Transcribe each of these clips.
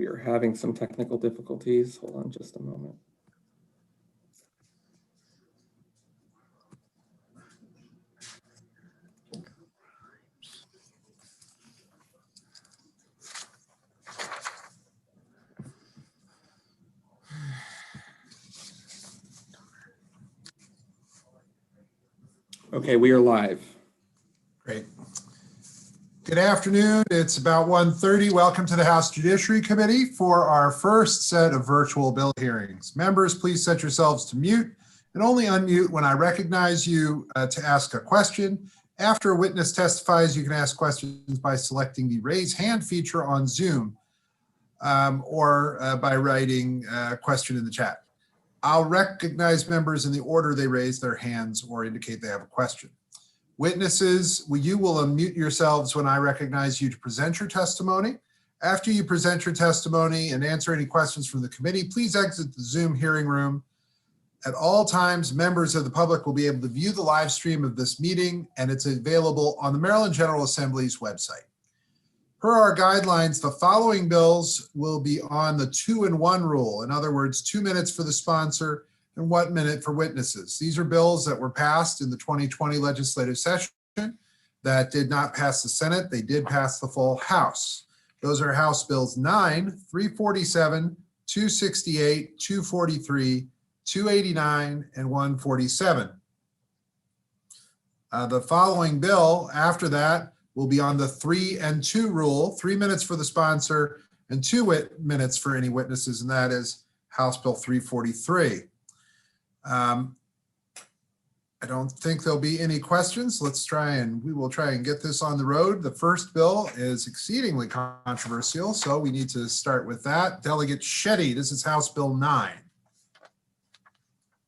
We are having some technical difficulties. Hold on just a moment. Okay, we are live. Great. Good afternoon. It's about 1:30. Welcome to the House Judiciary Committee for our first set of virtual bill hearings. Members, please set yourselves to mute and only unmute when I recognize you to ask a question. After a witness testifies, you can ask questions by selecting the raise hand feature on Zoom or by writing a question in the chat. I'll recognize members in the order they raise their hands or indicate they have a question. Witnesses, you will unmute yourselves when I recognize you to present your testimony. After you present your testimony and answer any questions from the committee, please exit the Zoom hearing room. At all times, members of the public will be able to view the live stream of this meeting, and it's available on the Maryland General Assembly's website. Per our guidelines, the following bills will be on the 2-in-1 rule. In other words, 2 minutes for the sponsor and 1 minute for witnesses. These are bills that were passed in the 2020 legislative session that did not pass the Senate. They did pass the full House. Those are House Bills 9, 347, 268, 243, 289, and 147. The following bill after that will be on the 3-and-2 rule, 3 minutes for the sponsor and 2 minutes for any witnesses, and that is House Bill 343. I don't think there'll be any questions. We will try and get this on the road. The first bill is exceedingly controversial, so we need to start with that. Delegate Shetty, this is House Bill 9.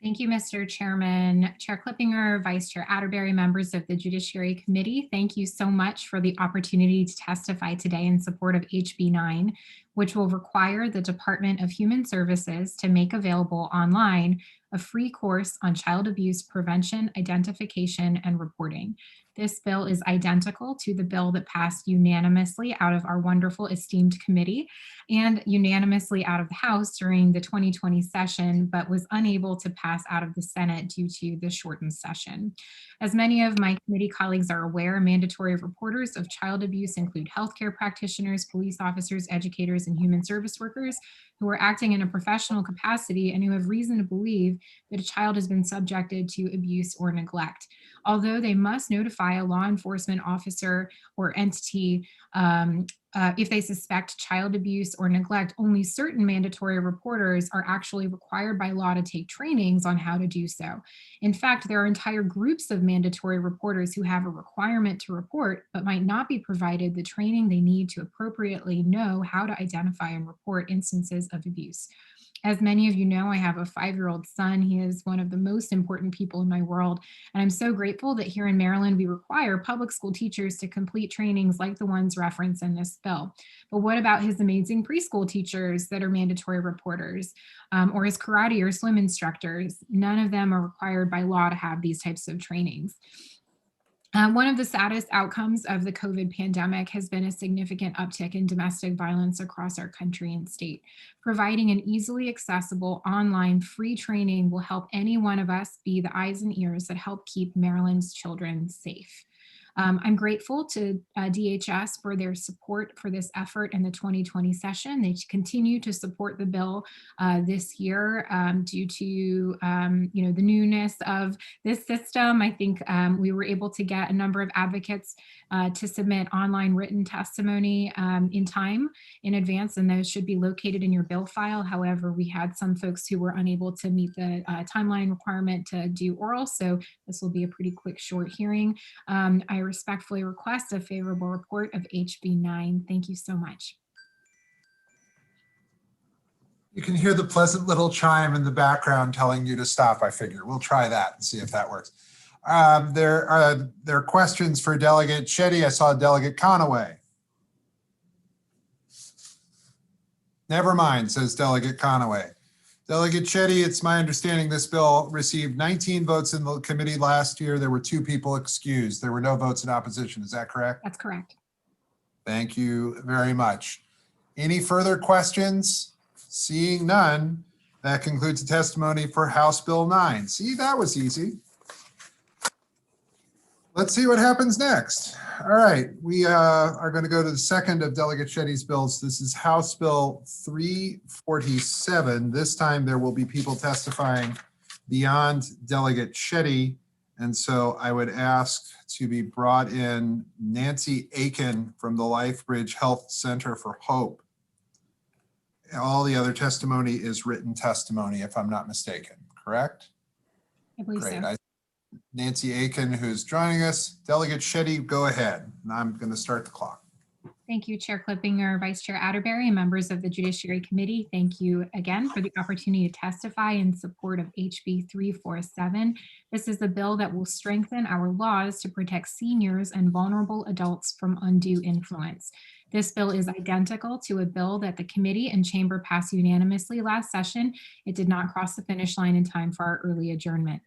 Thank you, Mr. Chairman. Chair Clippinger, Vice Chair Atterbury, members of the Judiciary Committee, thank you so much for the opportunity to testify today in support of HB 9, which will require the Department of Human Services to make available online a free course on child abuse prevention, identification, and reporting. This bill is identical to the bill that passed unanimously out of our wonderful esteemed committee and unanimously out of the House during the 2020 session, but was unable to pass out of the Senate due to the shortened session. As many of my committee colleagues are aware, mandatory reporters of child abuse include healthcare practitioners, police officers, educators, and human service workers who are acting in a professional capacity and who have reason to believe that a child has been subjected to abuse or neglect. Although they must notify a law enforcement officer or entity if they suspect child abuse or neglect, only certain mandatory reporters are actually required by law to take trainings on how to do so. In fact, there are entire groups of mandatory reporters who have a requirement to report, but might not be provided the training they need to appropriately know how to identify and report instances of abuse. As many of you know, I have a 5-year-old son. He is one of the most important people in my world. And I'm so grateful that here in Maryland, we require public school teachers to complete trainings like the ones referenced in this bill. But what about his amazing preschool teachers that are mandatory reporters, or his karate or swim instructors? None of them are required by law to have these types of trainings. One of the saddest outcomes of the COVID pandemic has been a significant uptick in domestic violence across our country and state. Providing an easily accessible online free training will help any one of us be the eyes and ears that help keep Maryland's children safe. I'm grateful to DHS for their support for this effort in the 2020 session. They continue to support the bill this year due to the newness of this system. I think we were able to get a number of advocates to submit online written testimony in time in advance, and those should be located in your bill file. However, we had some folks who were unable to meet the timeline requirement to do oral, so this will be a pretty quick, short hearing. I respectfully request a favorable report of HB 9. Thank you so much. You can hear the pleasant little chime in the background telling you to stop, I figure. We'll try that and see if that works. There are questions for Delegate Shetty. I saw Delegate Conaway. Never mind, says Delegate Conaway. Delegate Shetty, it's my understanding this bill received 19 votes in the committee last year. There were 2 people excused. There were no votes in opposition. Is that correct? That's correct. Thank you very much. Any further questions? Seeing none, that concludes the testimony for House Bill 9. See, that was easy. Let's see what happens next. All right, we are going to go to the second of Delegate Shetty's bills. This is House Bill 347. This time there will be people testifying beyond Delegate Shetty. And so I would ask to be brought in Nancy Aiken from the LifeBridge Health Center for Hope. All the other testimony is written testimony, if I'm not mistaken, correct? I believe Great. so. Nancy Aiken, who's joining us. Delegate Shetty, go ahead. And I'm going to start the clock. Thank you, Chair Clippinger, Vice Chair Atterbury, and members of the Judiciary Committee. Thank you again for the opportunity to testify in support of HB 347. This is a bill that will strengthen our laws to protect seniors and vulnerable adults from undue influence. This bill is identical to a bill that the committee and chamber passed unanimously last session. It did not cross the finish line in time for our early adjournment.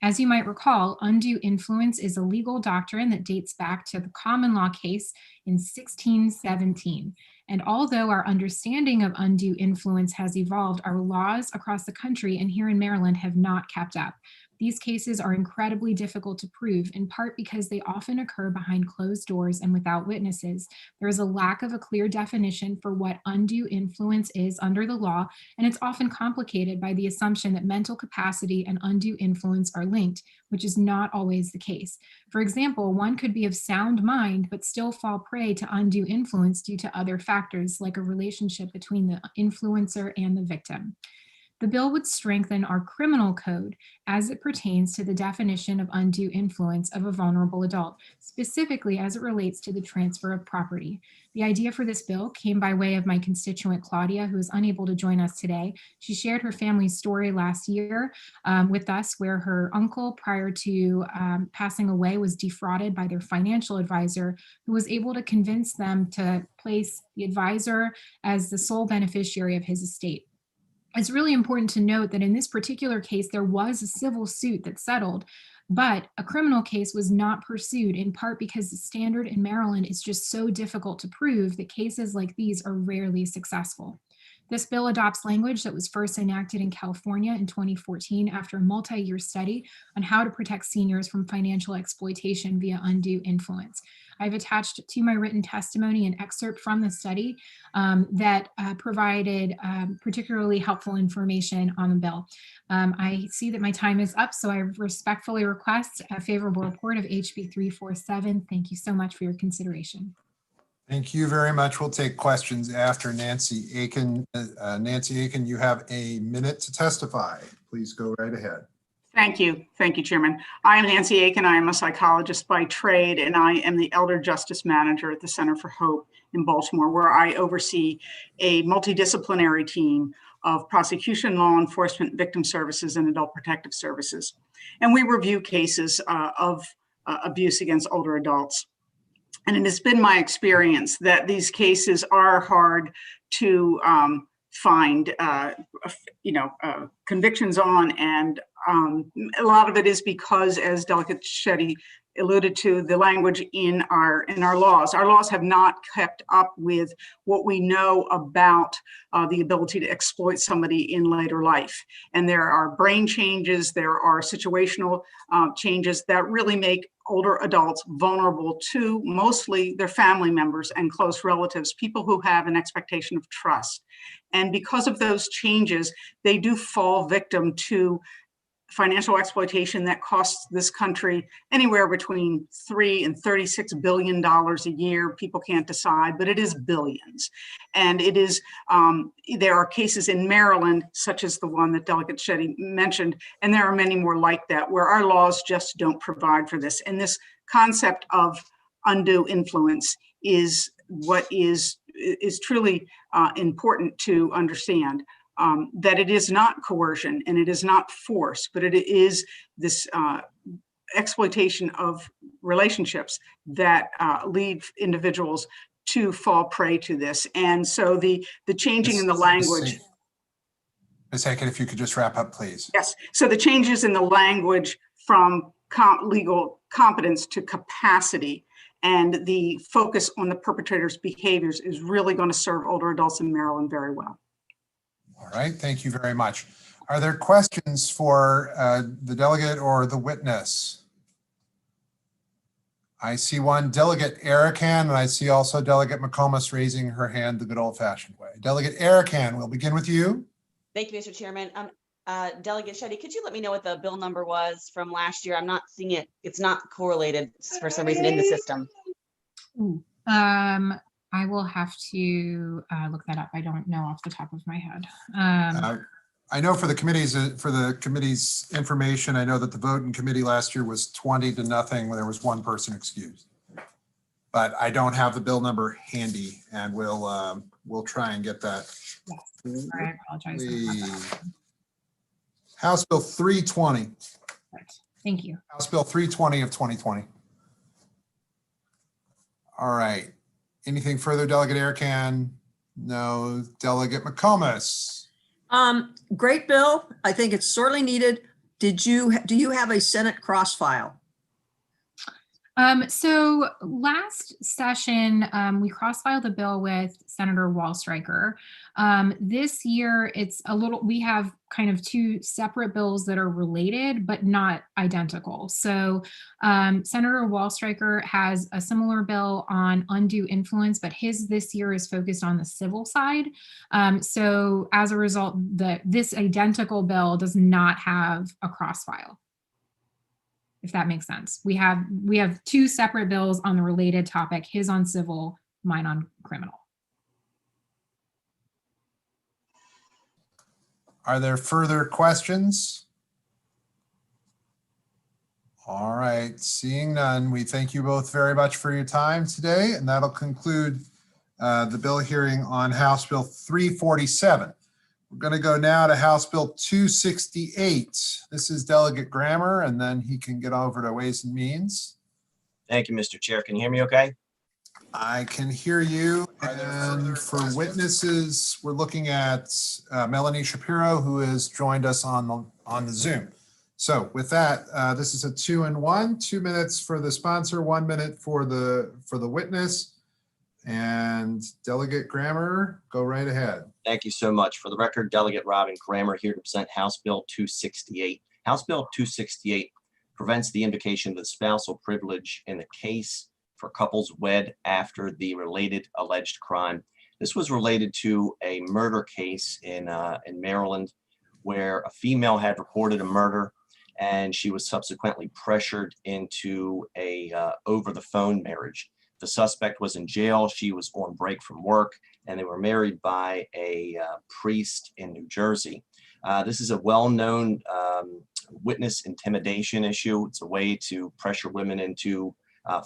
As you might recall, undue influence is a legal doctrine that dates back to the common law case in 1617. And although our understanding of undue influence has evolved, our laws across the country and here in Maryland have not kept up. These cases are incredibly difficult to prove, in part because they often occur behind closed doors and without witnesses. There is a lack of a clear definition for what undue influence is under the law, and it's often complicated by the assumption that mental capacity and undue influence are linked, which is not always the case. For example, one could be of sound mind but still fall prey to undue influence due to other factors, like a relationship between the influencer and the victim. The bill would strengthen our criminal code as it pertains to the definition of undue influence of a vulnerable adult, specifically as it relates to the transfer of property. The idea for this bill came by way of my constituent Claudia, who is unable to join us today. She shared her family's story last year with us, where her uncle, prior to passing away, was defrauded by their financial advisor, who was able to convince them to place the advisor as the sole beneficiary of his estate. It's really important to note that in this particular case, there was a civil suit that settled, but a criminal case was not pursued, in part because the standard in Maryland is just so difficult to prove that cases like these are rarely successful. This bill adopts language that was first enacted in California in 2014 after a multi-year study on how to protect seniors from financial exploitation via undue influence. I've attached to my written testimony an excerpt from the study that provided particularly helpful information on the bill. I see that my time is up, so I respectfully request a favorable report of HB 347. Thank you so much for your consideration. Thank you very much. We'll take questions after Nancy Aiken. Nancy Aiken, you have a minute to testify. Please go right ahead. Thank you. Thank you, Chairman. I am Nancy Aiken. I am a psychologist by trade, and I am the Elder Justice Manager at the Center for Hope in Baltimore, where I oversee a multidisciplinary team of prosecution, law enforcement, victim services, and adult protective services. And we review cases of abuse against older adults. And it has been my experience that these cases are hard to find, convictions on, and a lot of it is because, as Delegate Shetty alluded to, the language in our laws. Our laws have not kept up with what we know about the ability to exploit somebody in later life. And there are brain changes, there are situational changes that really make older adults vulnerable to mostly their family members and close relatives, people who have an expectation of trust. And because of those changes, they do fall victim to financial exploitation that costs this country anywhere between $3 and $36 billion a year. People can't decide, but it is billions. And it is, there are cases in Maryland, such as the one that Delegate Shetty mentioned, and there are many more like that, where our laws just don't provide for this. And this concept of undue influence is what is truly important to understand. That it is not coercion and it is not force, but it is this exploitation of relationships that lead individuals to fall prey to this. And so the changing in the language. Ms. Aiken, if you could just wrap up, please. Yes. So the changes in the language from legal competence to capacity, and the focus on the perpetrator's behaviors is really going to serve older adults in Maryland very well. All right, thank you very much. Are there questions for the delegate or the witness? I see one, Delegate Arakan, and I see also Delegate McComas raising her hand the good old-fashioned way. Delegate Arakan, we'll begin with you. Thank you, Mr. Chairman. Delegate Shetty, could you let me know what the bill number was from last year? I'm not seeing it. It's not correlated for some reason in the system. Ooh, I will have to look that up. I don't know off the top of my head. I know for the committee's information, I know that the vote in committee last year was 20-0 when there was one person excused. But I don't have the bill number handy, and we'll try and get that. Yes. I apologize. House Bill 320. Right. Thank you. House Bill 320 of 2020. All right. Anything further, Delegate Arakan? No. Delegate McComas. Great bill. I think it's sorely needed. Do you have a Senate cross file? So last session, we cross-filed a bill with Senator Wallstreicher. This year, we have kind of two separate bills that are related, but not identical. So Senator Wallstreicher has a similar bill on undue influence, but his this year is focused on the civil side. So as a result, this identical bill does not have a cross-file, if that makes sense. We have two separate bills on the related topic, his on civil, mine on criminal. Are there further questions? All right, seeing none, we thank you both very much for your time today, and that'll conclude the bill hearing on House Bill 347. We're going to go now to House Bill 268. This is Delegate Grammer, and then he can get over to Ways and Means. Thank you, Mr. Chair. Can you hear me okay? I can hear you. And for witnesses, we're looking at Melanie Shapiro, who has joined us on the Zoom. So with that, this is a 2-in-1, 2 minutes for the sponsor, 1 minute for the witness. And Delegate Grammer, go right ahead. Thank you so much. For the record, Delegate Robin Grammer here to present House Bill 268. House Bill 268 prevents the invocation of the spousal privilege in the case for couples wed after the related alleged crime. This was related to a murder case in Maryland, where a female had reported a murder and she was subsequently pressured into a over-the-phone marriage. The suspect was in jail. She was on break from work, and they were married by a priest in New Jersey. This is a well-known witness intimidation issue. It's a way to pressure women into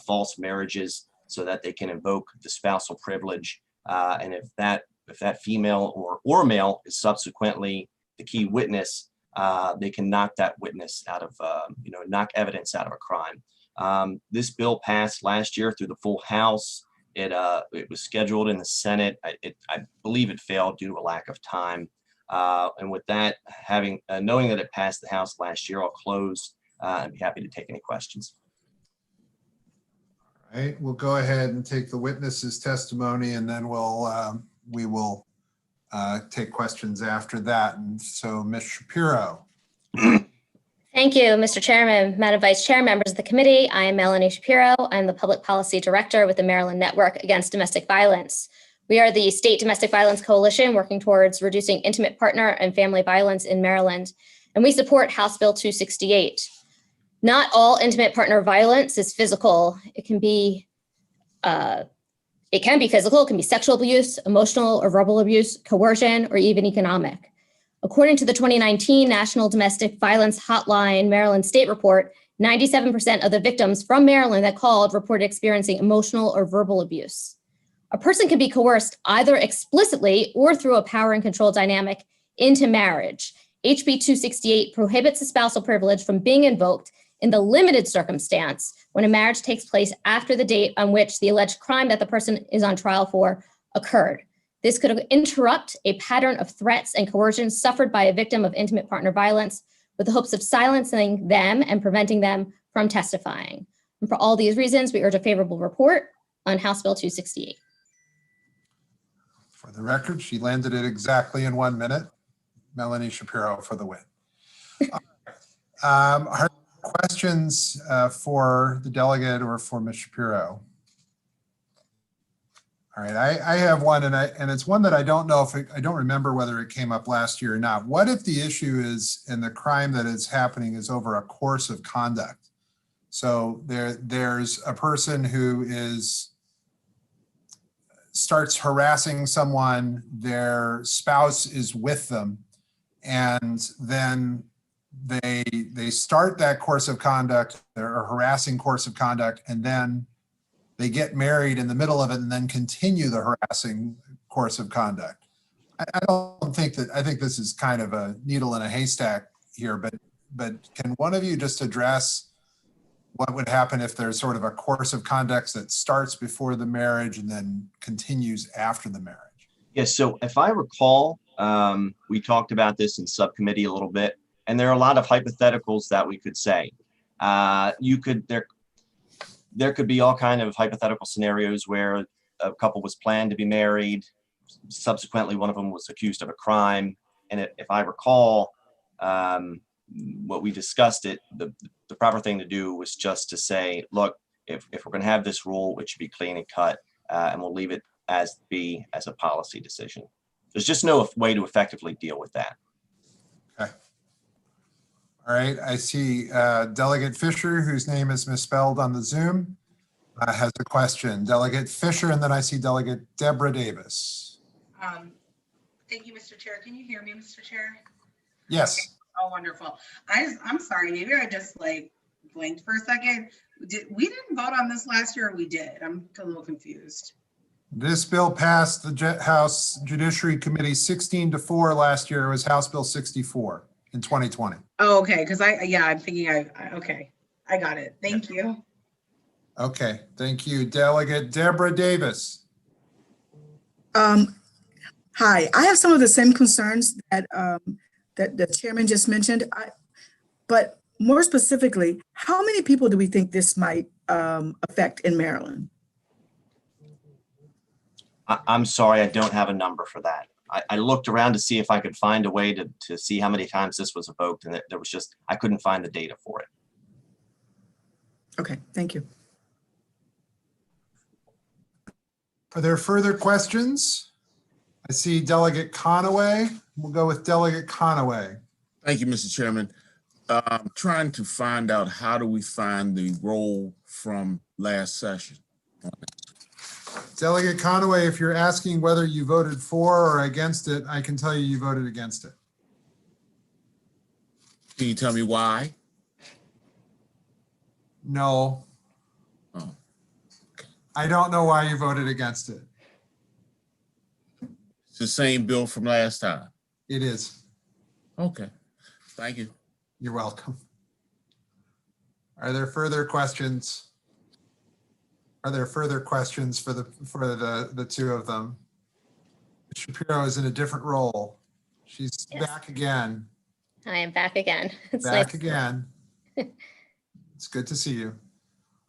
false marriages so that they can invoke the spousal privilege. And if that female or male is subsequently the key witness, they can knock that witness out of, knock evidence out of a crime. This bill passed last year through the full House. It was scheduled in the Senate. I believe it failed due to a lack of time. And with that, knowing that it passed the House last year, I'll close and be happy to take any questions. All right, we'll go ahead and take the witness's testimony, and then we will take questions after that. And so, Ms. Shapiro. Thank you, Mr. Chairman, Madam Vice Chair, members of the committee. I am Melanie Shapiro. I'm the Public Policy Director with the Maryland Network Against Domestic Violence. We are the State Domestic Violence Coalition working towards reducing intimate partner and family violence in Maryland, and we support House Bill 268. Not all intimate partner violence is physical. It can be physical, it can be sexual abuse, emotional or verbal abuse, coercion, or even economic. According to the 2019 National Domestic Violence Hotline Maryland State Report, 97% of the victims from Maryland that called reported experiencing emotional or verbal abuse. A person can be coerced either explicitly or through a power and control dynamic into marriage. HB 268 prohibits the spousal privilege from being invoked in the limited circumstance when a marriage takes place after the date on which the alleged crime that the person is on trial for occurred. This could interrupt a pattern of threats and coercion suffered by a victim of intimate partner violence with the hopes of silencing them and preventing them from testifying. And for all these reasons, we urge a favorable report on House Bill 268. For the record, she landed it exactly in 1 minute. Melanie Shapiro for the win. Are there questions for the delegate or for Ms. Shapiro? All right, I have one, and it's one that I don't know if I don't remember whether it came up last year or not. What if the issue is, and the crime that is happening is over a course of conduct? So there's a person who starts harassing someone, their spouse is with them, and then they start that course of conduct, or harassing course of conduct, and then they get married in the middle of it and then continue the harassing course of conduct. I don't think that, I think this is kind of a needle in a haystack here, but can one of you just address what would happen if there's sort of a course of conduct that starts before the marriage and then continues after the marriage? Yes, so if I recall, we talked about this in subcommittee a little bit, and there are a lot of hypotheticals that we could say. There could be all kind of hypothetical scenarios where a couple was planned to be married. Subsequently, one of them was accused of a crime. And if I recall, what we discussed the proper thing to do was just to say, look, if we're going to have this rule, it should be clean and cut, and we'll leave it as a policy decision. There's just no way to effectively deal with that. Okay. All right, I see Delegate Fisher, whose name is misspelled on the Zoom, has a question. Delegate Fisher, and then I see Delegate Deborah Davis. Thank you, Mr. Chair. Can you hear me, Mr. Chair? Yes. Okay. Oh, wonderful. I'm sorry, maybe I just blinked for a second. We didn't vote on this last year, or we did? I'm a little confused. This bill passed the House Judiciary Committee 16-4 last year. It was House Bill 64 in 2020. Oh, okay, because I'm thinking okay, I got it. Thank you. Okay, thank you. Delegate Deborah Davis. Hi, I have some of the same concerns that that the chairman just mentioned, but more specifically, how many people do we think this might affect in Maryland? I'm sorry, I don't have a number for that. I looked around to see if I could find a way to see how many times this was evoked, and there was just, I couldn't find the data for it. Okay, thank you. Are there further questions? I see Delegate Conaway. We'll go with Delegate Conaway. Thank you, Mr. Chairman. I'm trying to find out, how do we find the roll from last session? Delegate Conaway, if you're asking whether you voted for or against it, I can tell you voted against it. Can you tell me why? No. Oh. I don't know why you voted against it. It's the same bill from last time. It is. Okay, thank you. You're welcome. Are there further questions? Are there further questions for the two of them? Shapiro is in a different role. She's Yes. back again. I am back again. It's Back nice. again. It's good to see you.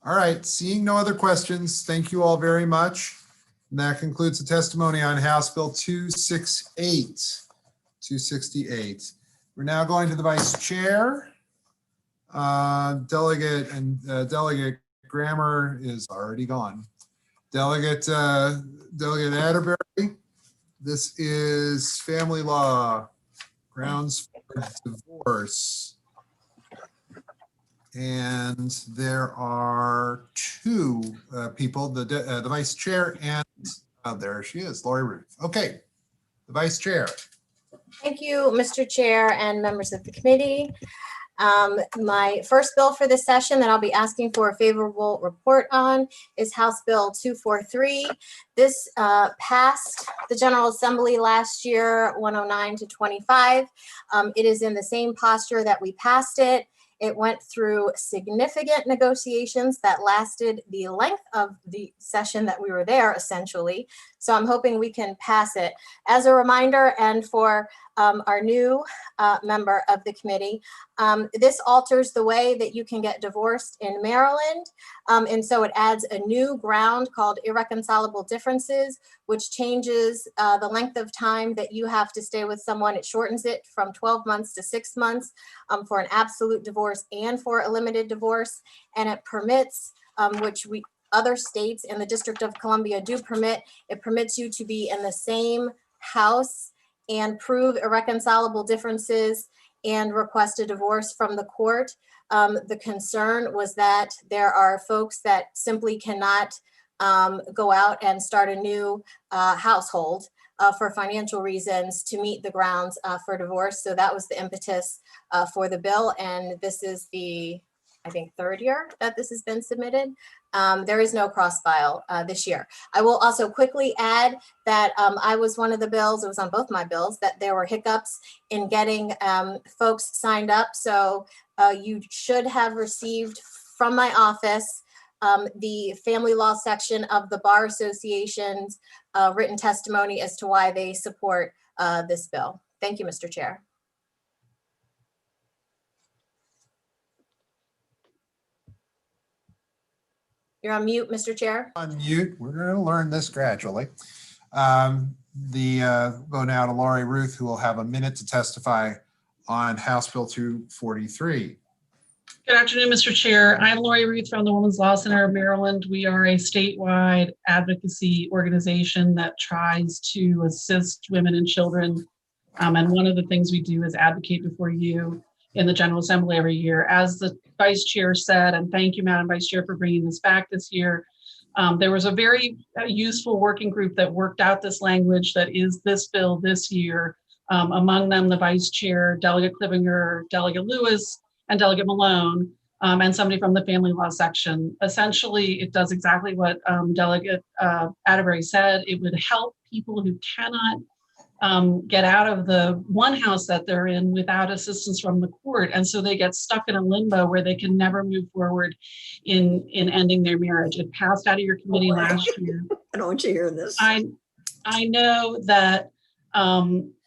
All right, seeing no other questions, thank you all very much. And that concludes the testimony on House Bill 268. We're now going to the Vice Chair. Delegate Grammer is already gone. Delegate Atterbury, this is family law, grounds for divorce. And there are two people, the Vice Chair and, there she is, Lori Ruth. Okay, the Vice Chair. Thank you, Mr. Chair and members of the committee. My first bill for this session that I'll be asking for a favorable report on is House Bill 243. This passed the General Assembly last year, 109-25. It is in the same posture that we passed it. It went through significant negotiations that lasted the length of the session that we were there, essentially. So I'm hoping we can pass it. As a reminder, and for our new member of the committee. This alters the way that you can get divorced in Maryland. And so it adds a new ground called irreconcilable differences, which changes the length of time that you have to stay with someone. It shortens it from 12 months to 6 months for an absolute divorce and for a limited divorce. And it permits, which other states in the District of Columbia do permit, it permits you to be in the same house and prove irreconcilable differences and request a divorce from the court. The concern was that there are folks that simply cannot go out and start a new household for financial reasons to meet the grounds for divorce. So that was the impetus for the bill. And this is the, I think, third year that this has been submitted. There is no cross file this year. I will also quickly add that I was one of the bills, it was on both my bills, that there were hiccups in getting folks signed up. So you should have received from my office the family law section of the Bar Association's written testimony as to why they support this bill. Thank you, Mr. Chair. You're on mute, Mr. Chair. On mute. We're going to learn this gradually. Go now to Lori Ruth, who will have a minute to testify on House Bill 243. Good afternoon, Mr. Chair. I'm Lori Ruth from the Women's Law Center of Maryland. We are a statewide advocacy organization that tries to assist women and children. And one of the things we do is advocate before you in the General Assembly every year. As the Vice Chair said, and thank you, Madam Vice Chair, for bringing this back this year, there was a very useful working group that worked out this language that is this bill this year. Among them, the Vice Chair, Delegate Clivinger, Delegate Lewis, and Delegate Malone, and somebody from the Family Law section. Essentially, it does exactly what Delegate Atterbury said. It would help people who cannot get out of the one house that they're in without assistance from the court. And so they get stuck in a limbo where they can never move forward in ending their marriage. It passed out of your committee last year. I don't want you to hear this. I know that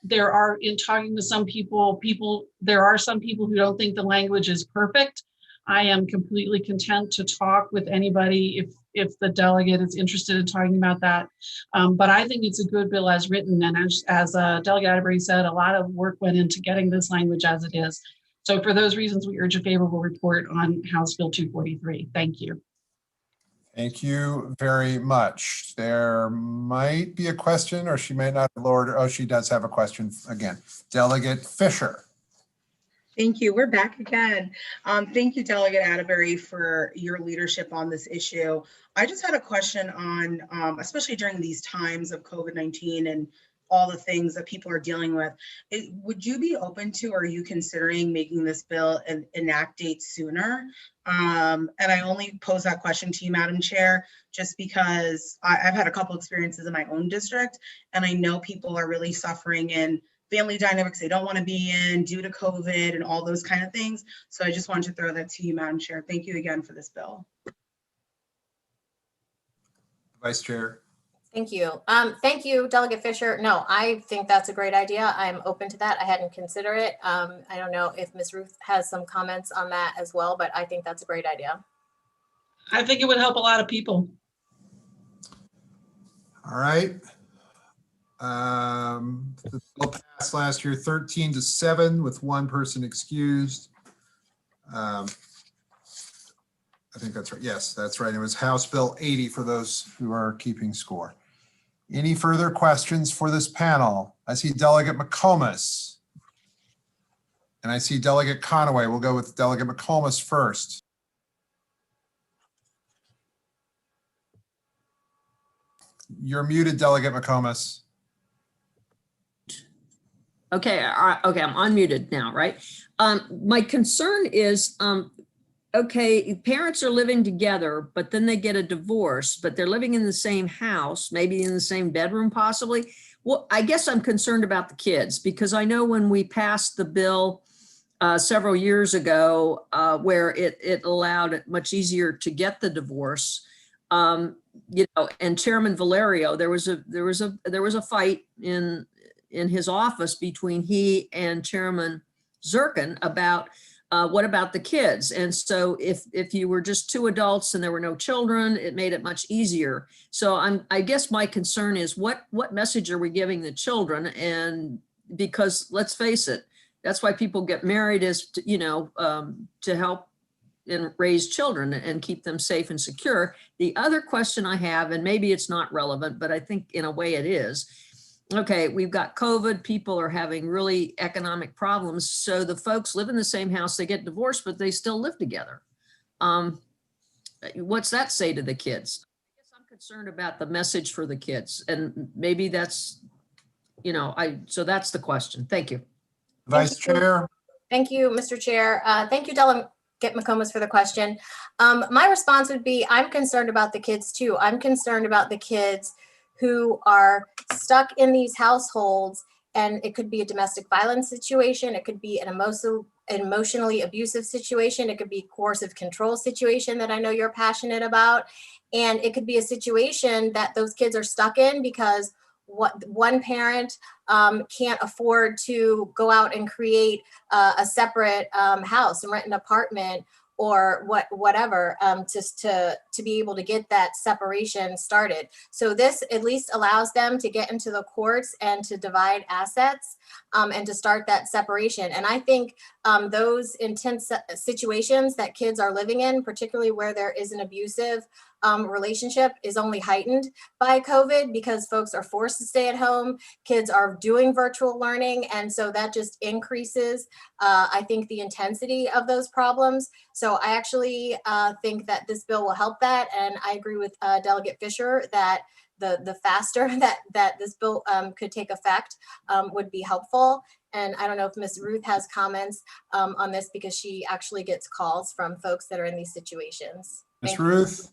there are, in talking to some people, there are some people who don't think the language is perfect. I am completely content to talk with anybody if the delegate is interested in talking about that. But I think it's a good bill as written. And as Delegate Atterbury said, a lot of work went into getting this language as it is. So for those reasons, we urge a favorable report on House Bill 243. Thank you. Thank you very much. There might be a question, or she may not have lowered her. Oh, she does have a question again. Delegate Fisher. Thank you. We're back again. Thank you, Delegate Atterbury, for your leadership on this issue. I just had a question on, especially during these times of COVID-19 and all the things that people are dealing with, would you be open to, or are you considering making this bill an enact date sooner? And I only pose that question to you, Madam Chair, just because I've had a couple experiences in my own district, and I know people are really suffering in family dynamics they don't want to be in due to COVID and all those kind of things. So I just wanted to throw that to you, Madam Chair. Thank you again for this bill. Vice Chair. Thank you. Thank you, Delegate Fisher. No, I think that's a great idea. I'm open to that. I hadn't considered it. I don't know if Ms. Ruth has some comments on that as well, but I think that's a great idea. I think it would help a lot of people. All right. The bill passed last year 13-7 with one person excused. I think that's right. Yes, that's right. It was House Bill 80 for those who are keeping score. Any further questions for this panel? I see Delegate McComas. And I see Delegate Conaway. We'll go with Delegate McComas first. You're muted, Delegate McComas. Okay, okay, I'm unmuted now, right? My concern is, okay, parents are living together, but then they get a divorce, but they're living in the same house, maybe in the same bedroom possibly. Well, I guess I'm concerned about the kids, because I know when we passed the bill several years ago, where it allowed it much easier to get the divorce, you know, and Chairman Valerio, there was a fight in in his office between he and Chairman Zirkin about what about the kids? And so if you were just two adults and there were no children, it made it much easier. So I guess my concern is what message are we giving the children? And because let's face it, that's why people get married, is to, to help and raise children and keep them safe and secure. The other question I have, and maybe it's not relevant, but I think in a way it is, okay, we've got COVID, people are having really economic problems. So the folks live in the same house, they get divorced, but they still live together. What's that say to the kids? I guess I'm concerned about the message for the kids, and maybe that's, so that's the question. Thank you. Vice Chair. Thank you, Mr. Chair. Thank you, Delegate McComas, for the question. My response would be, I'm concerned about the kids too. I'm concerned about the kids who are stuck in these households, and it could be a domestic violence situation. It could be an emotionally abusive situation. It could be coercive control situation that I know you're passionate about. And it could be a situation that those kids are stuck in because one parent can't afford to go out and create a separate house and rent an apartment or whatever, just to be able to get that separation started. So this at least allows them to get into the courts and to divide assets and to start that separation. And I think those intense situations that kids are living in, particularly where there is an abusive relationship, is only heightened by COVID because folks are forced to stay at home. Kids are doing virtual learning. And so that just increases, I think, the intensity of those problems. So I actually think that this bill will help that. And I agree with Delegate Fisher that the faster that this bill could take effect would be helpful. And I don't know if Ms. Ruth has comments on this because she actually gets calls from folks that are in these situations. Ms. Ruth?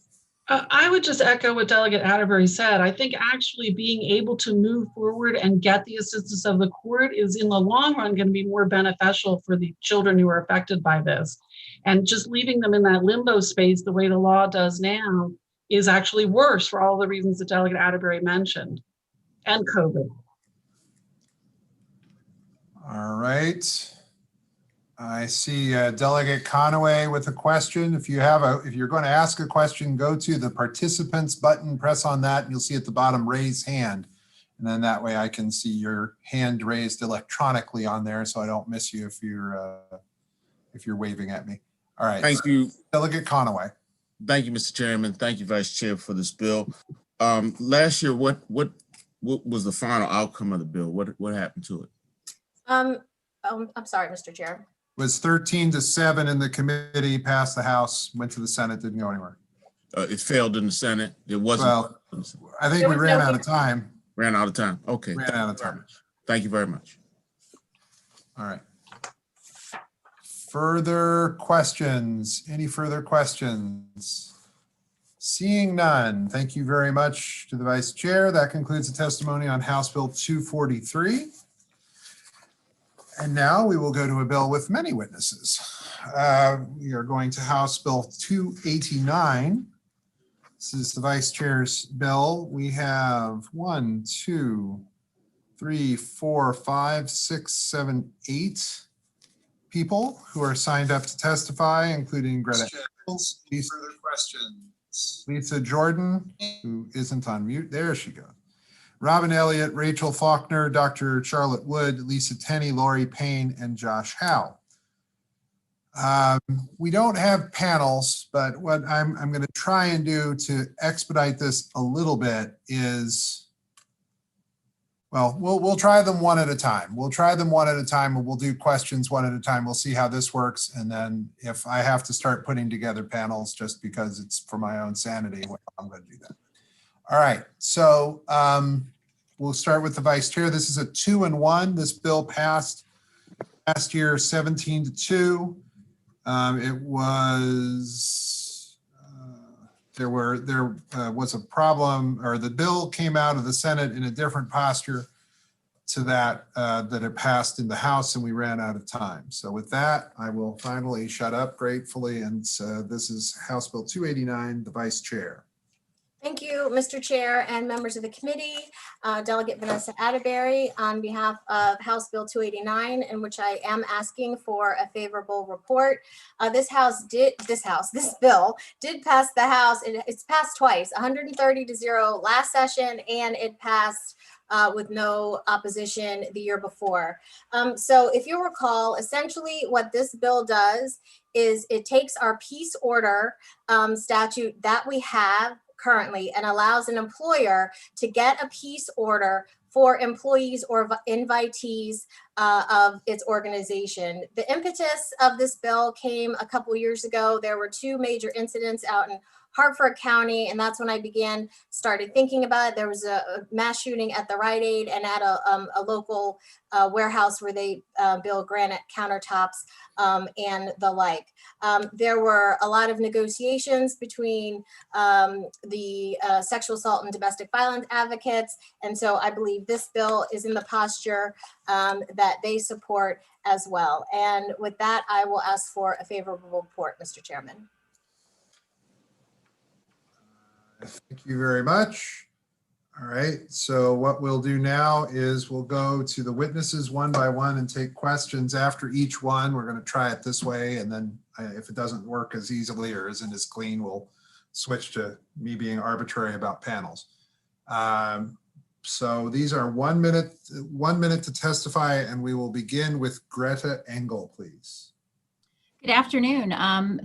I would just echo what Delegate Atterbury said. I think actually being able to move forward and get the assistance of the court is in the long run going to be more beneficial for the children who are affected by this. And just leaving them in that limbo space the way the law does now is actually worse for all the reasons that Delegate Atterbury mentioned, and COVID. All right. I see Delegate Conaway with a question. If you're going to ask a question, go to the participants button, press on that, and you'll see at the bottom, raise hand. And then that way I can see your hand raised electronically on there, so I don't miss you if you're waving at me. All right. Thank you. Delegate Conaway. Thank you, Mr. Chairman. Thank you, Vice Chair, for this bill. Last year, what was the final outcome of the bill? What happened to it? I'm sorry, Mr. Chair. Was 13-7 in the committee, passed the House, went to the Senate, didn't go anywhere. It failed in the Senate. It wasn't. Well, I think we ran out of time. Ran out of time. Okay. Ran out of time. Thank you very much. All right. Further questions? Any further questions? Seeing none, thank you very much to the Vice Chair. That concludes the testimony on House Bill 243. And now we will go to a bill with many witnesses. We are going to House Bill 289. This is the Vice Chair's bill. We have 1, 2, 3, 4, 5, 6, 7, 8 people who are signed up to testify, including Greta Hills, Lisa Jordan, who isn't on mute. There she goes. Robin Elliott, Rachel Faulkner, Dr. Charlotte Wood, Lisa Tenney, Lori Payne, and Josh Howe. We don't have panels, but what I'm going to try and do to expedite this a little bit is, well, we'll try them one at a time. We'll try them one at a time, and we'll do questions one at a time. We'll see how this works. And then if I have to start putting together panels just because it's for my own sanity, well, I'm going to do that. All right, so we'll start with the Vice Chair. This is a 2-1. This bill passed last year 17-2. It was there was a problem, or the bill came out of the Senate in a different posture to that it passed in the House, and we ran out of time. So with that, I will finally shut up gratefully. And this is House Bill 289, the Vice Chair. Thank you, Mr. Chair and members of the committee. Delegate Vanessa Atterbury on behalf of House Bill 289, in which I am asking for a favorable report. This bill did pass the House. It's passed twice, 130-0 last session, and it passed with no opposition the year before. So if you recall, essentially what this bill does is it takes our peace order statute that we have currently and allows an employer to get a peace order for employees or invitees of its organization. The impetus of this bill came a couple years ago. There were two major incidents out in Hartford County, and that's when I started thinking about it. There was a mass shooting at the Rite Aid and at a local warehouse where they build granite countertops and the like. There were a lot of negotiations between the sexual assault and domestic violence advocates, and so I believe this bill is in the posture that they support as well. And with that, I will ask for a favorable report, Mr. Chairman. Thank you very much. All right, so what we'll do now is we'll go to the witnesses one by one and take questions after each one. We're going to try it this way, and then if it doesn't work as easily or isn't as clean, we'll switch to me being arbitrary about panels. So these are 1 minute to testify, and we will begin with Greta Engel, please. Good afternoon.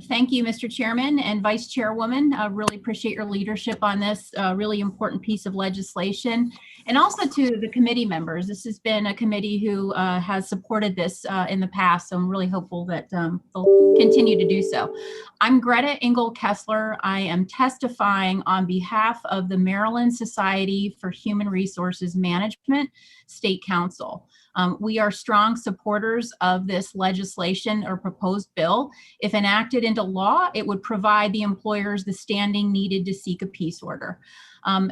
Thank you, Mr. Chairman and Vice Chairwoman. I really appreciate your leadership on this really important piece of legislation, and also to the committee members. This has been a committee who has supported this in the past, so I'm really hopeful that they'll continue to do so. I'm Greta Engel Kessler. I am testifying on behalf of the Maryland Society for Human Resources Management State Council. We are strong supporters of this legislation or proposed bill. If enacted into law, it would provide the employers the standing needed to seek a peace order.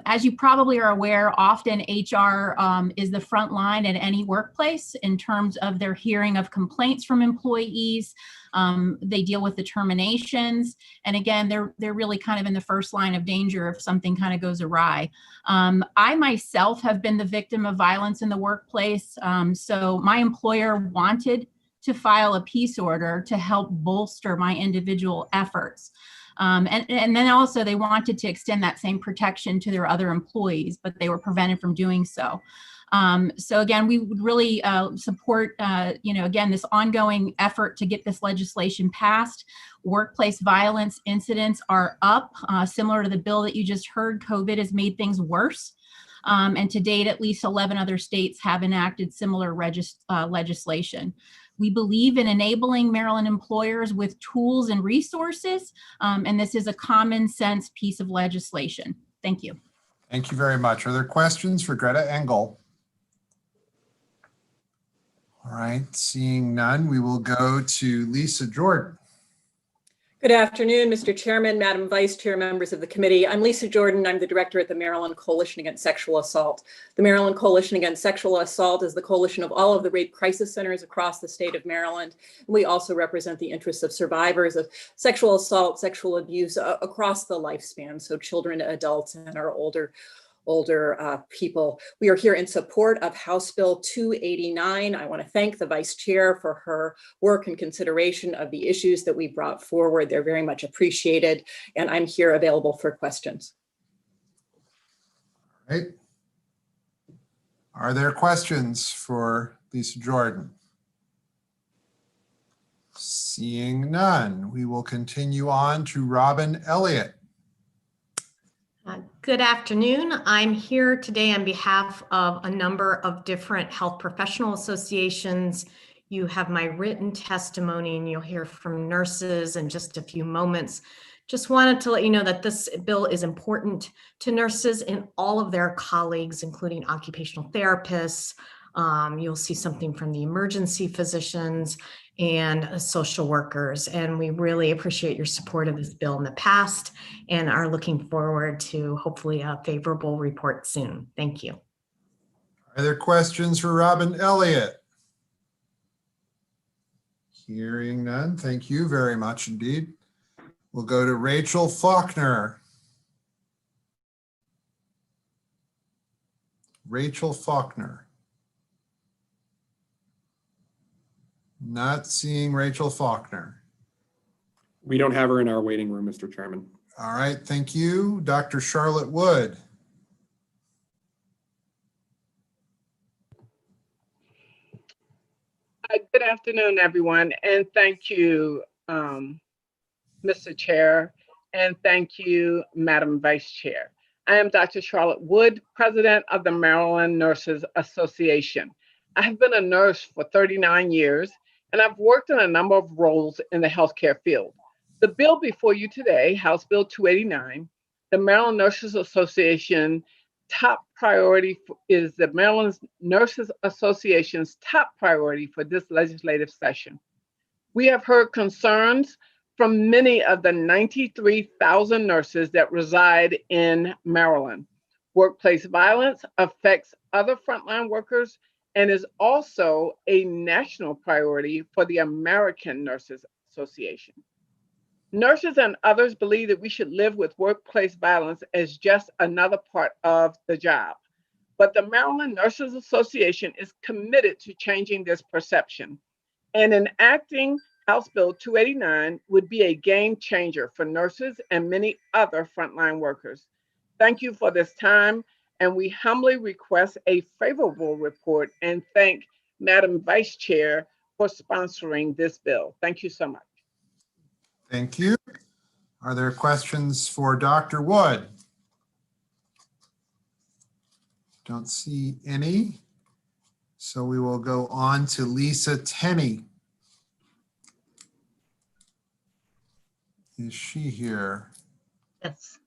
As you probably are aware, often HR is the front line at any workplace in terms of their hearing of complaints from employees. They deal with the terminations. And again, they're really kind of in the first line of danger if something kind of goes awry. I myself have been the victim of violence in the workplace. So my employer wanted to file a peace order to help bolster my individual efforts. And then also they wanted to extend that same protection to their other employees, but they were prevented from doing so. So again, we would really support, again, this ongoing effort to get this legislation passed. Workplace violence incidents are up, similar to the bill that you just heard. COVID has made things worse. And to date, at least 11 other states have enacted similar legislation. We believe in enabling Maryland employers with tools and resources, and this is a common sense piece of legislation. Thank you. Thank you very much. Are there questions for Greta Engel? All right, seeing none, we will go to Lisa Jordan. Good afternoon, Mr. Chairman, Madam Vice Chair, members of the committee. I'm Lisa Jordan. I'm the director at the Maryland Coalition Against Sexual Assault. The Maryland Coalition Against Sexual Assault is the coalition of all of the rape crisis centers across the state of Maryland. We also represent the interests of survivors of sexual assault, sexual abuse across the lifespan, so children, adults, and our older people. We are here in support of House Bill 289. I want to thank the Vice Chair for her work and consideration of the issues that we brought forward. They're very much appreciated, and I'm here available for questions. All right. Are there questions for Lisa Jordan? Seeing none, we will continue on to Robin Elliott. Good afternoon. I'm here today on behalf of a number of different health professional associations. You have my written testimony and you'll hear from nurses in just a few moments. Just wanted to let you know that this bill is important to nurses and all of their colleagues, including occupational therapists. You'll see something from the emergency physicians and social workers. And we really appreciate your support of this bill in the past and are looking forward to hopefully a favorable report soon. Thank you. Are there questions for Robin Elliott? Hearing none, thank you very much indeed. We'll go to Rachel Faulkner. Rachel Faulkner. Not seeing Rachel Faulkner. We don't have her in our waiting room, Mr. Chairman. All right, thank you. Dr. Charlotte Wood. Good afternoon, everyone, and thank you, Mr. Chair, and thank you, Madam Vice Chair. I am Dr. Charlotte Wood, President of the Maryland Nurses Association. I have been a nurse for 39 years, and I've worked in a number of roles in the healthcare field. The bill before you today, House Bill 289, the Maryland Nurses Association top priority is the Maryland Nurses Association's top priority for this legislative session. We have heard concerns from many of the 93,000 nurses that reside in Maryland. Workplace violence affects other frontline workers and is also a national priority for the American Nurses Association. Nurses and others believe that we should live with workplace violence as just another part of the job. But the Maryland Nurses Association is committed to changing this perception. And enacting House Bill 289 would be a game changer for nurses and many other frontline workers. Thank you for this time, and we humbly request a favorable report and thank Madam Vice Chair for sponsoring this bill. Thank you so much. Thank you. Are there questions for Dr. Wood? Don't see any. So we will go on to Lisa Tenney. Is she here? Yes.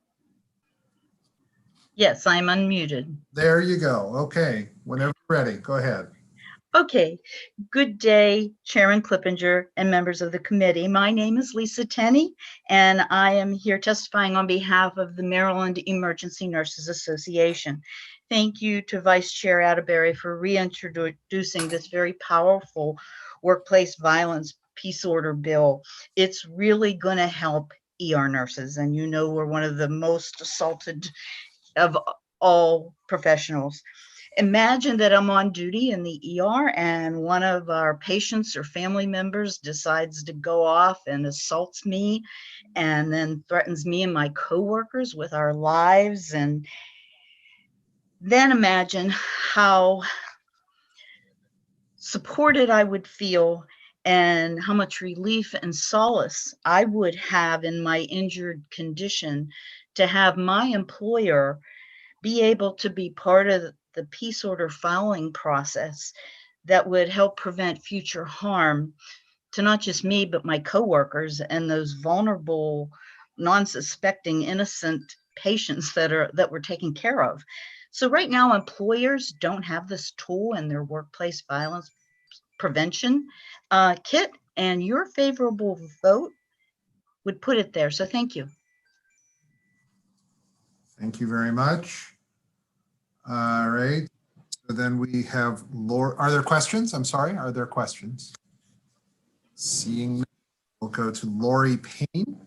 Yes, I'm unmuted. There you go. Okay, whenever you're ready, go ahead. Okay, good day, Chairman Clippinger and members of the committee. My name is Lisa Tenney, and I am here testifying on behalf of the Maryland Emergency Nurses Association. Thank you to Vice Chair Atterbury for reintroducing this very powerful workplace violence peace order bill. It's really going to help ER nurses, and you know we're one of the most assaulted of all professionals. Imagine that I'm on duty in the ER and one of our patients or family members decides to go off and assaults me and then threatens me and my coworkers with our lives. And then imagine how supported I would feel and how much relief and solace I would have in my injured condition to have my employer be able to be part of the peace order filing process that would help prevent future harm to not just me, but my coworkers and those vulnerable, non-suspecting, innocent patients that we're taking care of. So right now, employers don't have this tool in their workplace violence prevention kit, and your favorable vote would put it there. So thank you. Thank you very much. All right. So then we have Laura. Are there questions? I'm sorry. Are there questions? Seeing none, we'll go to Lori Payne.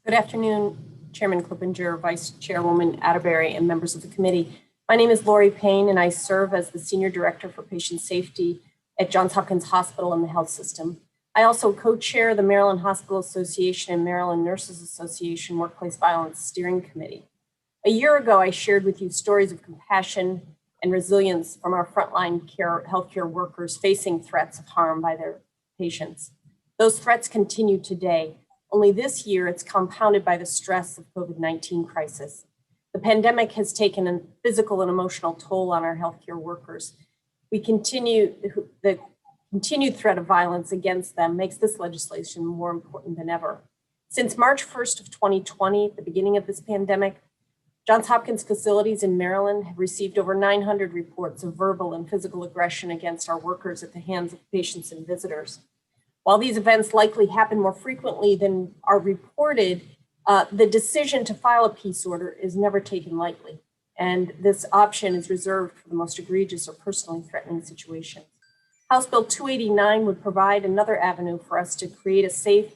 Good afternoon, Chairman Clippinger, Vice Chairwoman Atterbury, and members of the committee. My name is Lori Payne, and I serve as the Senior Director for Patient Safety at Johns Hopkins Hospital and the Health System. I also co-chair the Maryland Hospital Association and Maryland Nurses Association Workplace Violence Steering Committee. A year ago, I shared with you stories of compassion and resilience from our frontline healthcare workers facing threats of harm by their patients. Those threats continue today. Only this year, it's compounded by the stress of COVID-19 crisis. The pandemic has taken a physical and emotional toll on our healthcare workers. The continued threat of violence against them makes this legislation more important than ever. Since March 1st of 2020, the beginning of this pandemic, Johns Hopkins facilities in Maryland have received over 900 reports of verbal and physical aggression against our workers at the hands of patients and visitors. While these events likely happen more frequently than are reported, the decision to file a peace order is never taken lightly, and this option is reserved for the most egregious or personally threatening situations. House Bill 289 would provide another avenue for us to create a safe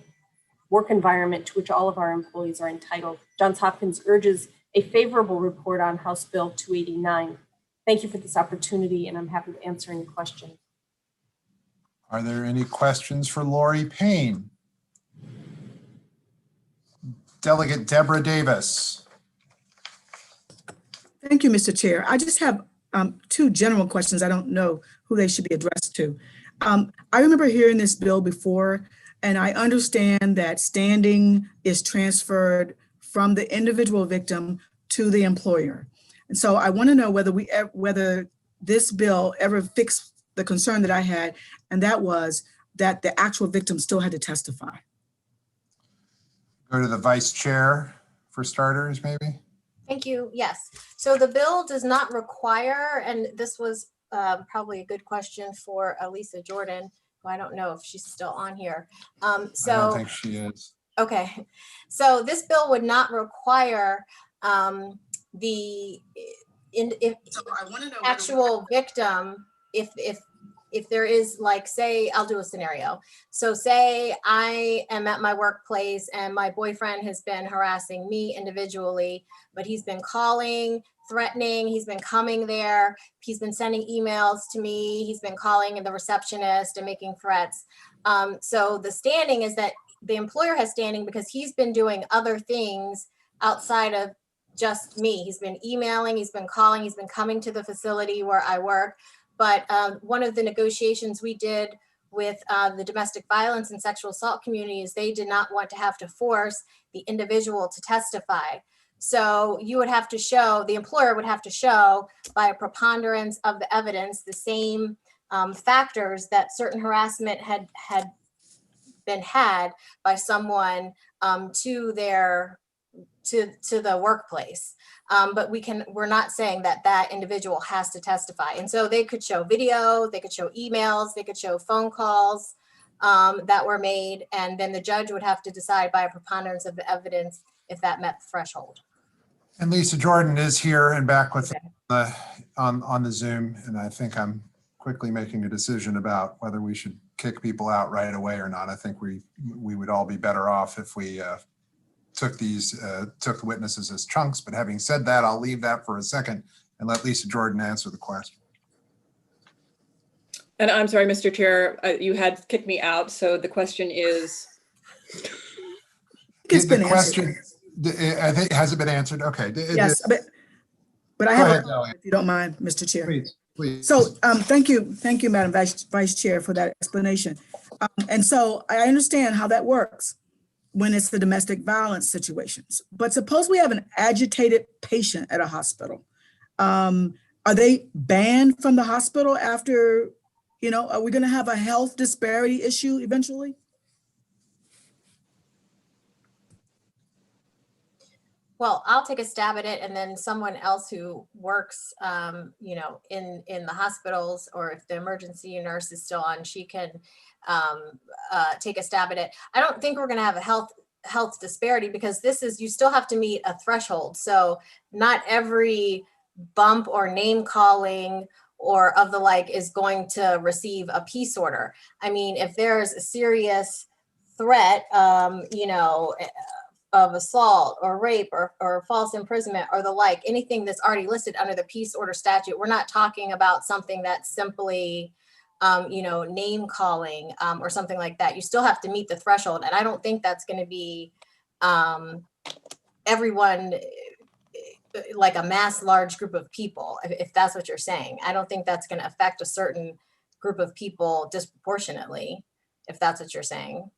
work environment to which all of our employees are entitled. Johns Hopkins urges a favorable report on House Bill 289. Thank you for this opportunity, and I'm happy to answer any questions. Are there any questions for Lori Payne? Delegate Deborah Davis. Thank you, Mr. Chair. I just have two general questions. I don't know who they should be addressed to. I remember hearing this bill before, and I understand that standing is transferred from the individual victim to the employer. And so I want to know whether this bill ever fixed the concern that I had, and that was that the actual victim still had to testify. Go to the vice chair for starters, maybe. Thank you. Yes. So the bill does not require, and this was probably a good question for Lisa Jordan, who I don't know if she's still on here. I don't think she is. Okay. So this bill would not require the actual victim if there is, like, say, I'll do a scenario. So say I am at my workplace and my boyfriend has been harassing me individually, but he's been calling, threatening, he's been coming there, he's been sending emails to me, he's been calling the receptionist and making threats. So the standing is that the employer has standing because he's been doing other things outside of just me. He's been emailing, he's been calling, he's been coming to the facility where I work. But one of the negotiations we did with the domestic violence and sexual assault communities, they did not want to have to force the individual to testify. So you would have to show, the employer would have to show by a preponderance of the evidence, the same factors that certain harassment had been had by someone to the workplace. But we're not saying that individual has to testify. And so they could show video, they could show emails, they could show phone calls that were made. And then the judge would have to decide by a preponderance of the evidence if that met the threshold. And Lisa Jordan is here and back with on the Zoom. And I think I'm quickly making a decision about whether we should kick people out right away or not. I think we would all be better off if we took the witnesses as chunks. But having said that, I'll leave that for a second and let Lisa Jordan answer the question. And I'm sorry, Mr. Chair, you had kicked me out. So the question is. It's been answered. I think, has it been answered? Okay. Yes, but I have, if you don't mind, Mr. Chair. Please. So thank you, Madam Vice Chair, for that explanation. And so I understand how that works when it's the domestic violence situations. But suppose we have an agitated patient at a hospital. Are they banned from the hospital after, are we going to have a health disparity issue eventually? Well, I'll take a stab at it, and then someone else who works, in the hospitals, or if the emergency nurse is still on, she can take a stab at it. I don't think we're going to have a health disparity, because you still have to meet a threshold. So not every bump or name calling or of the like is going to receive a peace order. I mean, if there's a serious threat, of assault or rape or false imprisonment or the like, anything that's already listed under the peace order statute, we're not talking about something that's simply, name calling or something like that. You still have to meet the threshold. And I don't think that's going to be everyone, like a mass large group of people, if that's what you're saying. I don't think that's going to affect a certain group of people disproportionately, if that's what you're saying.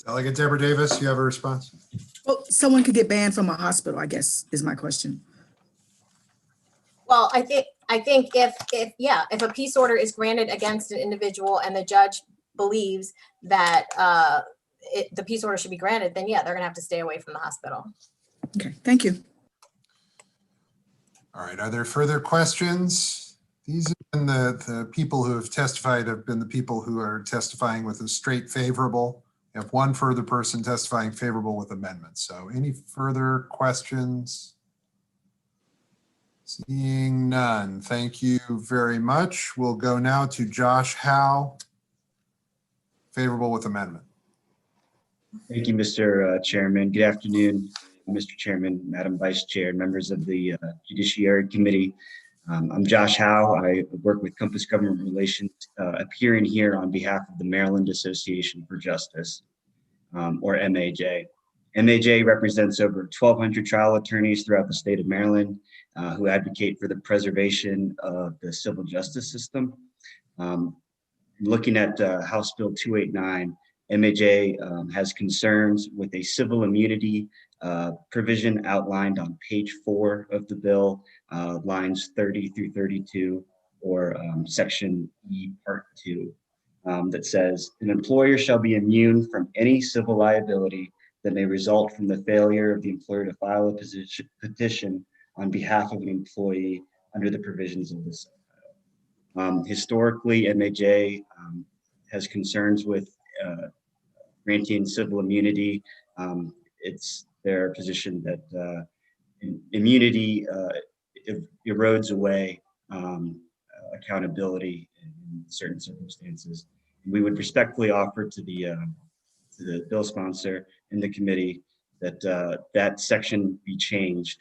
Delegate Deborah Davis, you have a response? Well, someone could get banned from a hospital, I guess, is my question. Well, I think if a peace order is granted against an individual and the judge believes that the peace order should be granted, then yeah, they're gonna have to stay away from the hospital. Okay, thank you. All right, are there further questions? These have been the people who have testified have been the people who are testifying with a straight favorable. We have one further person testifying favorable with amendments. So any further questions? Seeing none, thank you very much. We'll go now to Josh Howe, favorable with amendment. Thank you, Mr. Chairman. Good afternoon, Mr. Chairman, Madam Vice Chair, members of the Judiciary Committee. I'm Josh Howe. I work with Compass Government Relations, appearing here on behalf of the Maryland Association for Justice, or MAJ. MAJ represents over 1,200 trial attorneys throughout the state of Maryland who advocate for the preservation of the civil justice system. Looking at House Bill 289, MAJ has concerns with a civil immunity provision outlined on page 4 of the bill, lines 30 through 32, or section E, part 2, that says, an employer shall be immune from any civil liability that may result from the failure of the employer to file a petition on behalf of an employee under the provisions of this. Historically, MAJ has concerns with granting civil immunity. It's their position that immunity erodes away accountability in certain circumstances. We would respectfully offer to the bill sponsor and the committee that that section be changed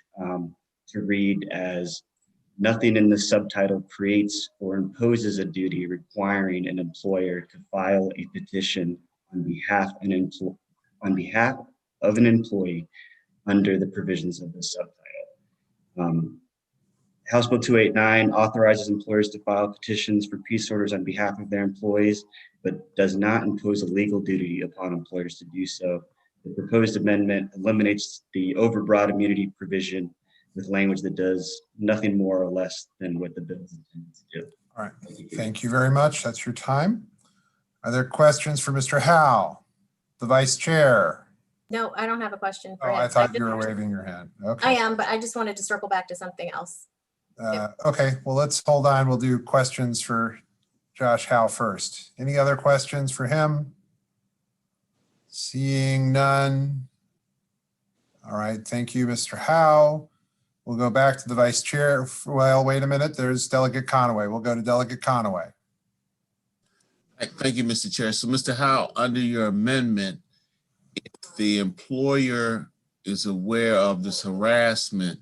to read as nothing in the subtitle creates or imposes a duty requiring an employer to file a petition on behalf of an employee under the provisions of the subtitle. House Bill 289 authorizes employers to file petitions for peace orders on behalf of their employees, but does not impose a legal duty upon employers to do so. The proposed amendment eliminates the overbroad immunity provision with language that does nothing more or less than what the bill is intended to do. All right, thank you very much. That's your time. Are there questions for Mr. Howe, the Vice Chair? No, I don't have a question for Oh, him. I thought you were waving your hand. Okay. I am, but I just wanted to circle back to something else. Okay, well, let's hold on. We'll do questions for Josh Howe first. Any other questions for him? Seeing none. All right, thank you, Mr. Howe. We'll go back to the Vice Chair. Well, wait a minute. There's Delegate Conaway. We'll go to Delegate Conaway. Thank you, Mr. Chair. So, Mr. Howe, under your amendment, if the employer is aware of this harassment,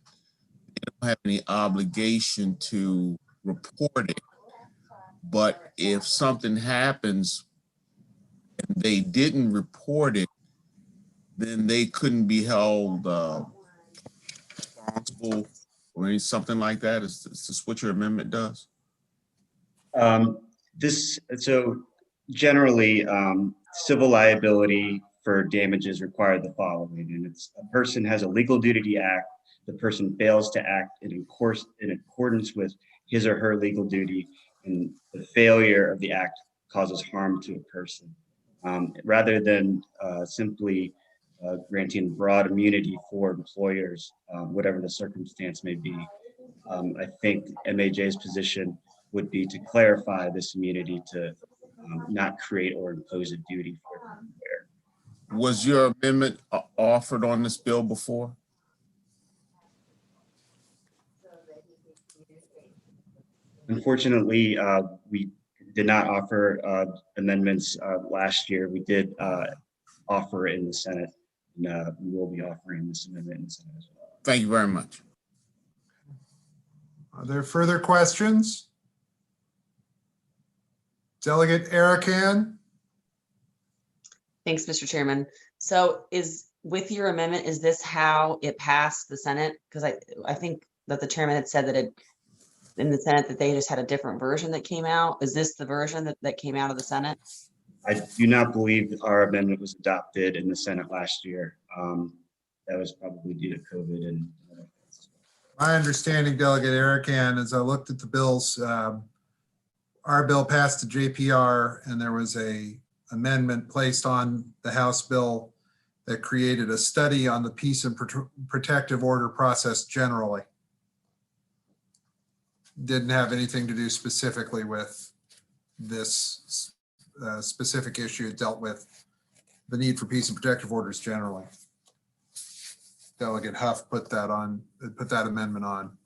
they don't have any obligation to report it. But if something happens and they didn't report it, then they couldn't be held responsible or something like that. Is this what your amendment does? So generally, civil liability for damages require the following, and it's a person has a legal duty to act, the person fails to act in accordance with his or her legal duty, and the failure of the act causes harm to a person. Rather than simply granting broad immunity for employers, whatever the circumstance may be, I think MAJ's position would be to clarify this immunity to not create or impose a duty for the employer. Was your amendment offered on this bill before? Unfortunately, we did not offer amendments last year. We did offer in the Senate, and we will be offering this amendment in the Senate as well. Thank you very much. Are there further questions? Delegate Arakan? Thanks, Mr. Chairman. So with your amendment, is this how it passed the Senate? Because I think that the chairman had said that in the Senate that they just had a different version that came out. Is this the version that came out of the Senate? I do not believe our amendment was adopted in the Senate last year. That was probably due to COVID. And my understanding, Delegate Arakan, as I looked at the bills, our bill passed to JPR, and there was a amendment placed on the House bill that created a study on the peace and protective order process generally. Didn't have anything to do specifically with this specific issue. It dealt with the need for peace and protective orders generally. Delegate Huff put that amendment on.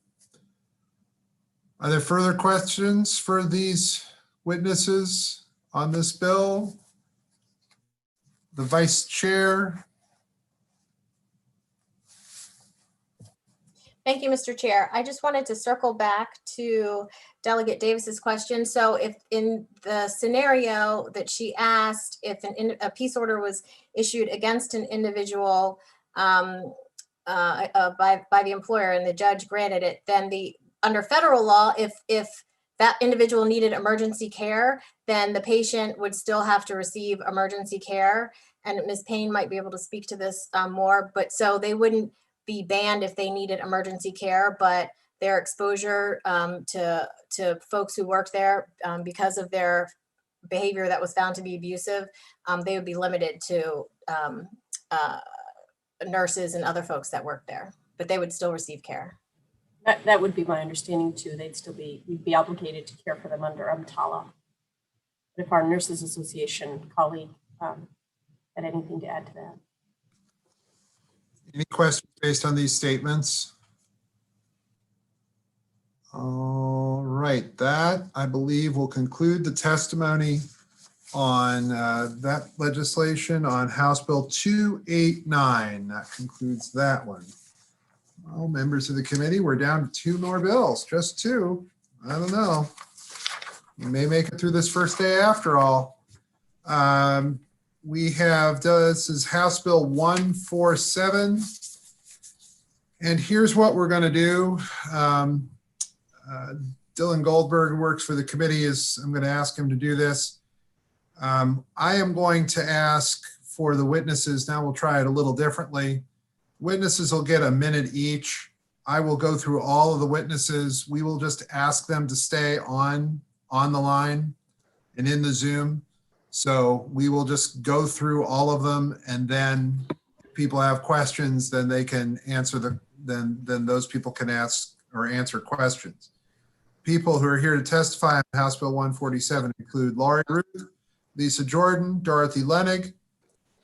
Are there further questions for these witnesses on this bill? The Vice Chair? Thank you, Mr. Chair. I just wanted to circle back to Delegate Davis's question. So if in the scenario that she asked, if a peace order was issued against an individual by the employer and the judge granted it, then under federal law, if that individual needed emergency care, then the patient would still have to receive emergency care. And Ms. Payne might be able to speak to this more, but so they wouldn't be banned if they needed emergency care, but their exposure to folks who work there because of their behavior that was found to be abusive, they would be limited to nurses and other folks that work there, but they would still receive care. That would be my understanding too. We'd be obligated to care for them under EMTALA. But if our Nurses Association colleague had anything to add to that. Any questions based on these statements? All right, that I believe will conclude the testimony on that legislation on House Bill 289. That concludes that one. Well, members of the committee, we're down to 2 more bills, just 2. I don't know. We may make it through this first day after all. We have, this is House Bill 147. And here's what we're going to do. Dylan Goldberg, who works for the committee, I'm going to ask him to do this. I am going to ask for the witnesses. Now we'll try it a little differently. Witnesses will get a minute each. I will go through all of the witnesses. We will just ask them to stay on the line and in the Zoom. So we will just go through all of them, and then if people have questions, then they can answer then those people can ask or answer questions. People who are here to testify on House Bill 147 include Laurie Ruth, Lisa Jordan, Dorothy Lenig,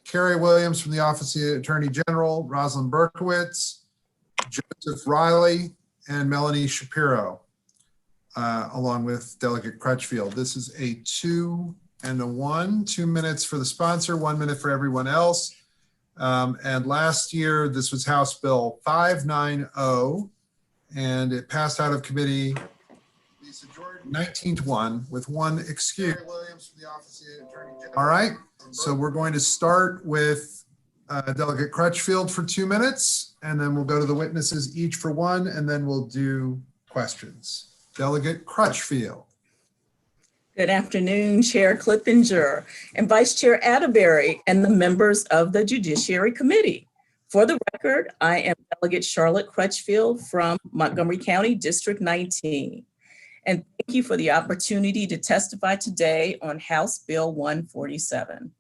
Carrie Williams from the Office of the Attorney General, Rosalind Berkowitz, Joseph Riley, and Melanie Shapiro, along with Delegate Crutchfield. This is a 2 and a 1, 2 minutes for the sponsor, 1 minute for everyone else. And last year, this was House Bill 590, and it passed out of committee 19-1 with 1 excuse. All right, so we're going to start with Delegate Crutchfield for 2 minutes, and then we'll go to the witnesses each for 1, and then we'll do questions. Delegate Crutchfield. Good afternoon, Chair Clippinger and Vice Chair Atterbury and the members of the Judiciary Committee. For the record, I am Delegate Charlotte Crutchfield from Montgomery County, District 19. And thank you for the opportunity to testify today on House Bill 147.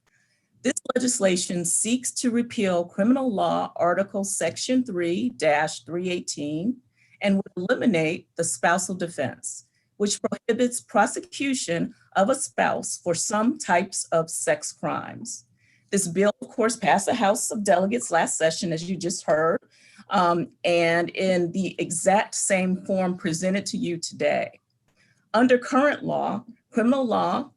This legislation seeks to repeal Criminal Law Article Section 3-318 and would eliminate the spousal defense, which prohibits prosecution of a spouse for some types of sex crimes. This bill, of course, passed the House of Delegates last session, as you just heard, and in the exact same form presented to you today. Under current law, Criminal Law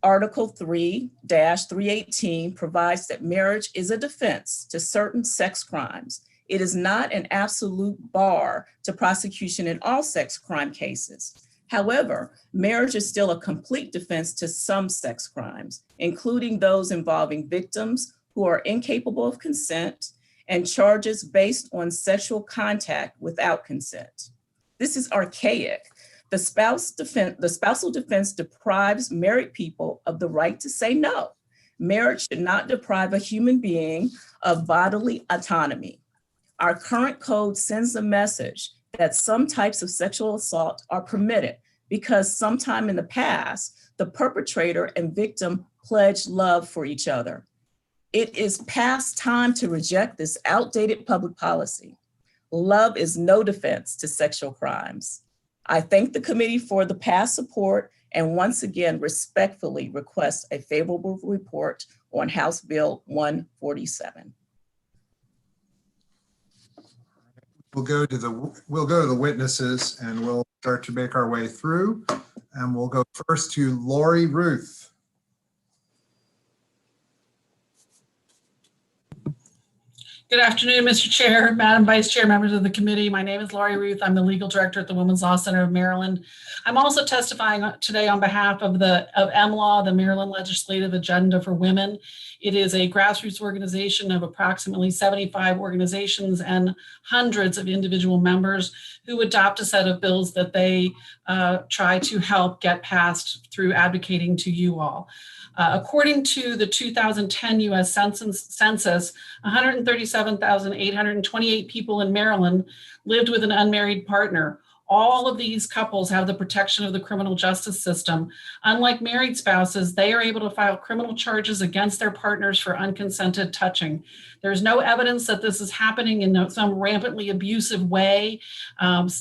Article 3-318 provides that marriage is a defense to certain sex crimes. It is not an absolute bar to prosecution in all sex crime cases. However, marriage is still a complete defense to some sex crimes, including those involving victims who are incapable of consent and charges based on sexual contact without consent. This is archaic. The spousal defense deprives married people of the right to say no. Marriage should not deprive a human being of bodily autonomy. Our current code sends a message that some types of sexual assault are permitted because sometime in the past, the perpetrator and victim pledged love for each other. It is past time to reject this outdated public policy. Love is no defense to sexual crimes. I thank the committee for the past support and once again respectfully request a favorable report on House Bill 147. We'll go to the witnesses and we'll start to make our way through. And we'll go first to Laurie Ruth. Good afternoon, Mr. Chair, Madam Vice Chair, members of the committee. My name is Laurie Ruth. I'm the legal director at the Women's Law Center of Maryland. I'm also testifying today on behalf of MLAW, the Maryland Legislative Agenda for Women. It is a grassroots organization of approximately 75 organizations and hundreds of individual members who adopt a set of bills that they try to help get passed through advocating to you all. According to the 2010 U.S. Census, 137,828 people in Maryland lived with an unmarried partner. All of these couples have the protection of the criminal justice system. Unlike married spouses, they are able to file criminal charges against their partners for unconsented touching. There's no evidence that this is happening in some rampantly abusive way,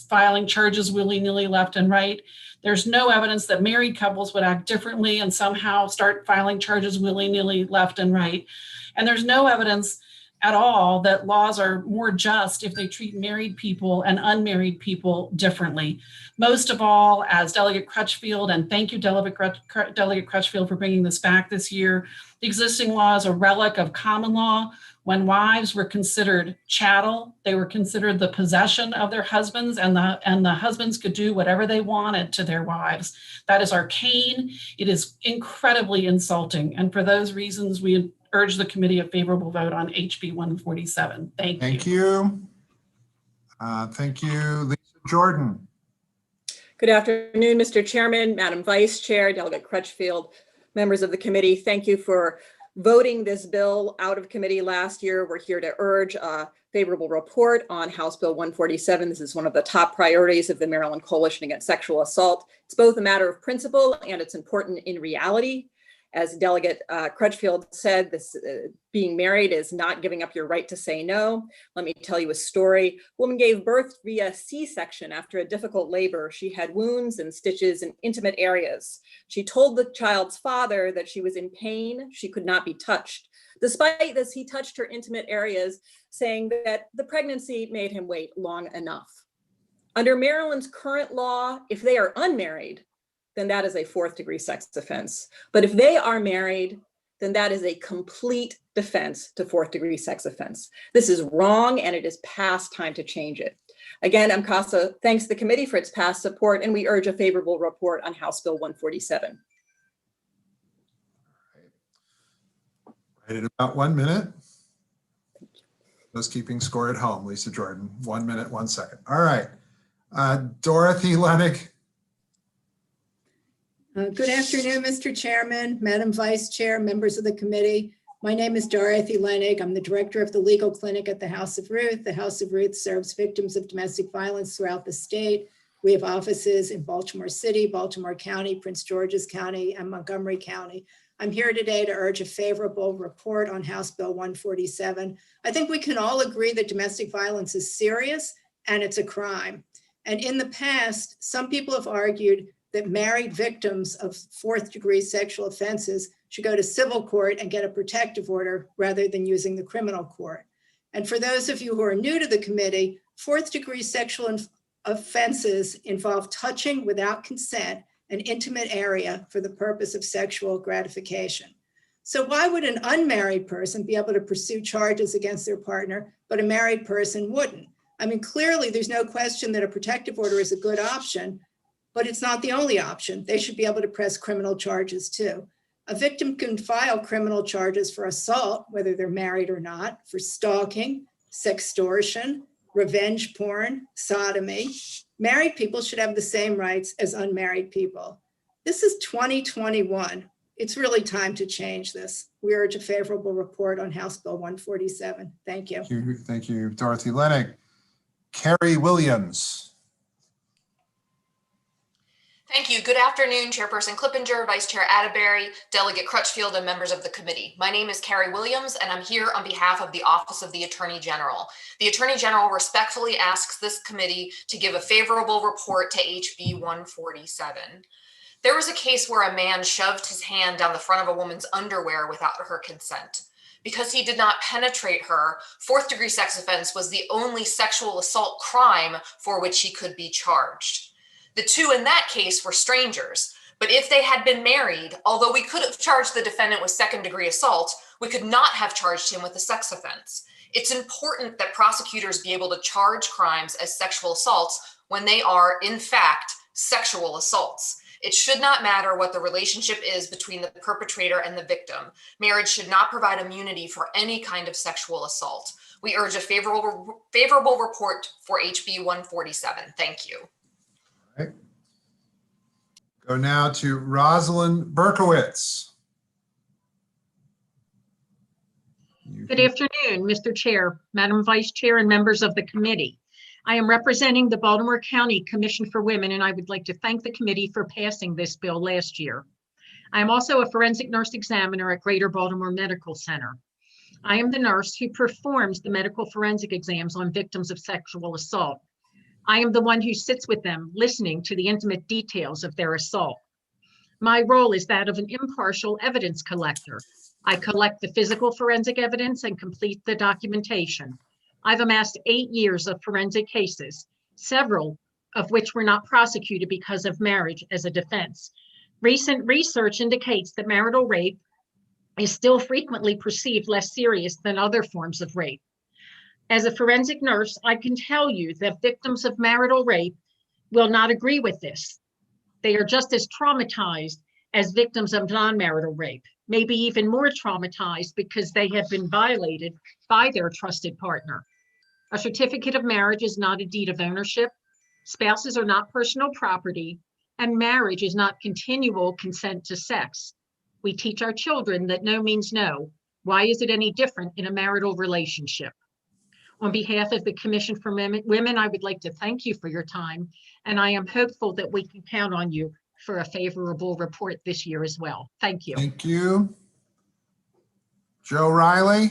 filing charges willy-nilly left and right. There's no evidence that married couples would act differently and somehow start filing charges willy-nilly left and right. And there's no evidence at all that laws are more just if they treat married people and unmarried people differently. Most of all, as Delegate Crutchfield, and thank you, Delegate Crutchfield, for bringing this back this year, the existing law is a relic of common law. When wives were considered chattel, they were considered the possession of their husbands, and the husbands could do whatever they wanted to their wives. That is arcane. It is incredibly insulting. And for those reasons, we urge the committee a favorable vote on HB 147. Thank you. Thank you. Thank you, Lisa Jordan. Good afternoon, Mr. Chairman, Madam Vice Chair, Delegate Crutchfield, members of the committee. Thank you for voting this bill out of committee last year. We're here to urge a favorable report on House Bill 147. This is one of the top priorities of the Maryland Coalition Against Sexual Assault. It's both a matter of principle and it's important in reality. As Delegate Crutchfield said, this being married is not giving up your right to say no. Let me tell you a story. A woman gave birth via C-section after a difficult labor. She had wounds and stitches in intimate areas. She told the child's father that she was in pain. She could not be touched. Despite this, he touched her intimate areas, saying that the pregnancy made him wait long enough. Under Maryland's current law, if they are unmarried, then that is a fourth-degree sex offense. But if they are married, then that is a complete defense to fourth-degree sex offense. This is wrong, and it is past time to change it. Again, MCASA thanks the committee for its past support, and we urge a favorable report on House Bill 147. Right at about 1 minute. Just keeping score at home, Lisa Jordan. 1 minute, 1 second. All right. Dorothy Lennick. Good afternoon, Mr. Chairman, Madam Vice Chair, members of the committee. My name is Dorothy Lenig. I'm the director of the legal clinic at the House of Ruth. The House of Ruth serves victims of domestic violence throughout the state. We have offices in Baltimore City, Baltimore County, Prince George's County, and Montgomery County. I'm here today to urge a favorable report on House Bill 147. I think we can all agree that domestic violence is serious and it's a crime. And in the past, some people have argued that married victims of fourth-degree sexual offenses should go to civil court and get a protective order rather than using the criminal court. And for those of you who are new to the committee, fourth-degree sexual offenses involve touching without consent an intimate area for the purpose of sexual gratification. So why would an unmarried person be able to pursue charges against their partner, but a married person wouldn't? I mean, clearly there's no question that a protective order is a good option, but it's not the only option. They should be able to press criminal charges too. A victim can file criminal charges for assault, whether they're married or not, for stalking, sextortion, revenge porn, sodomy. Married people should have the same rights as unmarried people. This is 2021. It's really time to change this. We urge a favorable report on House Bill 147. Thank you. Thank you, Dorothy Lennick. Carrie Williams. Thank you. Good afternoon, Chairperson Clippinger, Vice Chair Atterbury, Delegate Crutchfield, and members of the committee. My name is Carrie Williams, and I'm here on behalf of the Office of the Attorney General. The Attorney General respectfully asks this committee to give a favorable report to HB 147. There was a case where a man shoved his hand down the front of a woman's underwear without her consent. Because he did not penetrate her, fourth-degree sex offense was the only sexual assault crime for which he could be charged. The two in that case were strangers, but if they had been married, although we could have charged the defendant with second-degree assault, we could not have charged him with a sex offense. It's important that prosecutors be able to charge crimes as sexual assaults when they are, in fact, sexual assaults. It should not matter what the relationship is between the perpetrator and the victim. Marriage should not provide immunity for any kind of sexual assault. We urge a favorable report for HB 147. Thank you. All right. Go now to Rosalind Berkowitz. Good afternoon, Mr. Chair, Madam Vice Chair, and members of the committee. I am representing the Baltimore County Commission for Women, and I would like to thank the committee for passing this bill last year. I am also a forensic nurse examiner at Greater Baltimore Medical Center. I am the nurse who performs the medical forensic exams on victims of sexual assault. I am the one who sits with them, listening to the intimate details of their assault. My role is that of an impartial evidence collector. I collect the physical forensic evidence and complete the documentation. I've amassed 8 years of forensic cases, several of which were not prosecuted because of marriage as a defense. Recent research indicates that marital rape is still frequently perceived less serious than other forms of rape. As a forensic nurse, I can tell you that victims of marital rape will not agree with this. They are just as traumatized as victims of non-marital rape, maybe even more traumatized because they have been violated by their trusted partner. A certificate of marriage is not a deed of ownership. Spouses are not personal property, and marriage is not continual consent to sex. We teach our children that no means no. Why is it any different in a marital relationship? On behalf of the Commission for Women, I would like to thank you for your time, and I am hopeful that we can count on you for a favorable report this year as well. Thank you. Thank you. Joe Riley.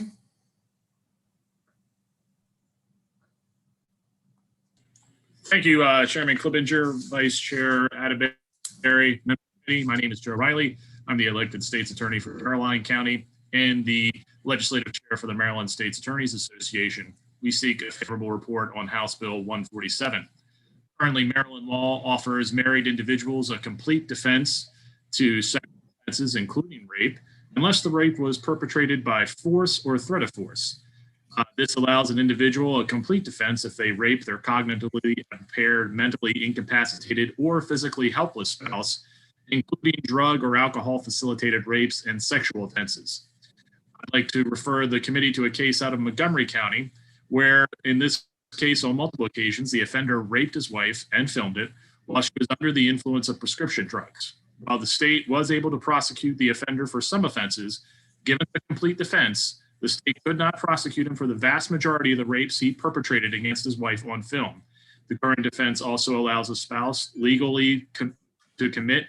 Thank you, Chairman Clippinger, Vice Chair Atterbury. My name is Joe Riley. I'm the elected state's attorney for Caroline County and the legislative chair for the Maryland States Attorneys Association. We seek a favorable report on House Bill 147. Currently, Maryland law offers married individuals a complete defense to sexual offenses, including rape, unless the rape was perpetrated by force or threat of force. This allows an individual a complete defense if they rape their cognitively impaired, mentally incapacitated, or physically helpless spouse, including drug or alcohol facilitated rapes and sexual offenses. I'd like to refer the committee to a case out of Montgomery County, where in this case, on multiple occasions, the offender raped his wife and filmed it while she was under the influence of prescription drugs. While the state was able to prosecute the offender for some offenses, given the complete defense, the state could not prosecute him for the vast majority of the rapes he perpetrated against his wife on film. The current defense also allows a spouse legally to commit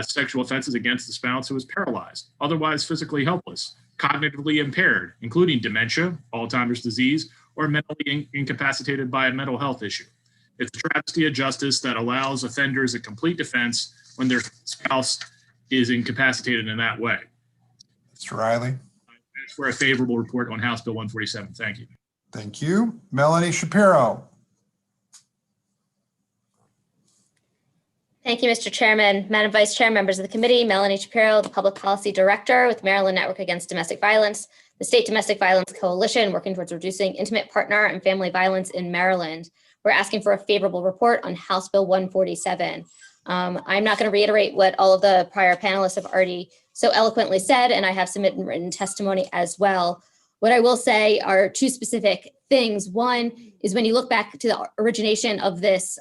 sexual offenses against the spouse who is paralyzed, otherwise physically helpless, cognitively impaired, including dementia, Alzheimer's disease, or mentally incapacitated by a mental health issue. It's a travesty of justice that allows offenders a complete defense when their spouse is incapacitated in that way. Mr. Riley. For a favorable report on House Bill 147. Thank you. Thank you. Melanie Shapiro. Thank you, Mr. Chairman. Madam Vice Chair, members of the committee, Melanie Shapiro, the Public Policy Director with Maryland Network Against Domestic Violence, the State Domestic Violence Coalition working towards reducing intimate partner and family violence in Maryland. We're asking for a favorable report on House Bill 147. I'm not going to reiterate what all of the prior panelists have already so eloquently said, and I have submitted written testimony as well. What I will say are two specific things. One is when you look back to the origination of this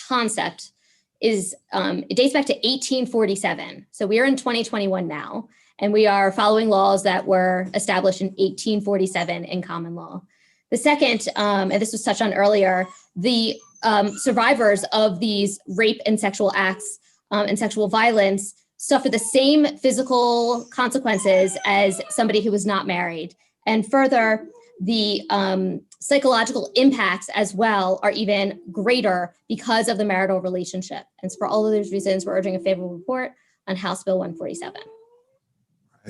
concept, it dates back to 1847. So we are in 2021 now, and we are following laws that were established in 1847 in common law. The second, and this was touched on earlier, the survivors of these rape and sexual acts and sexual violence suffer the same physical consequences as somebody who was not married. And further, the psychological impacts as well are even greater because of the marital relationship. And so for all of those reasons, we're urging a favorable report on House Bill 147.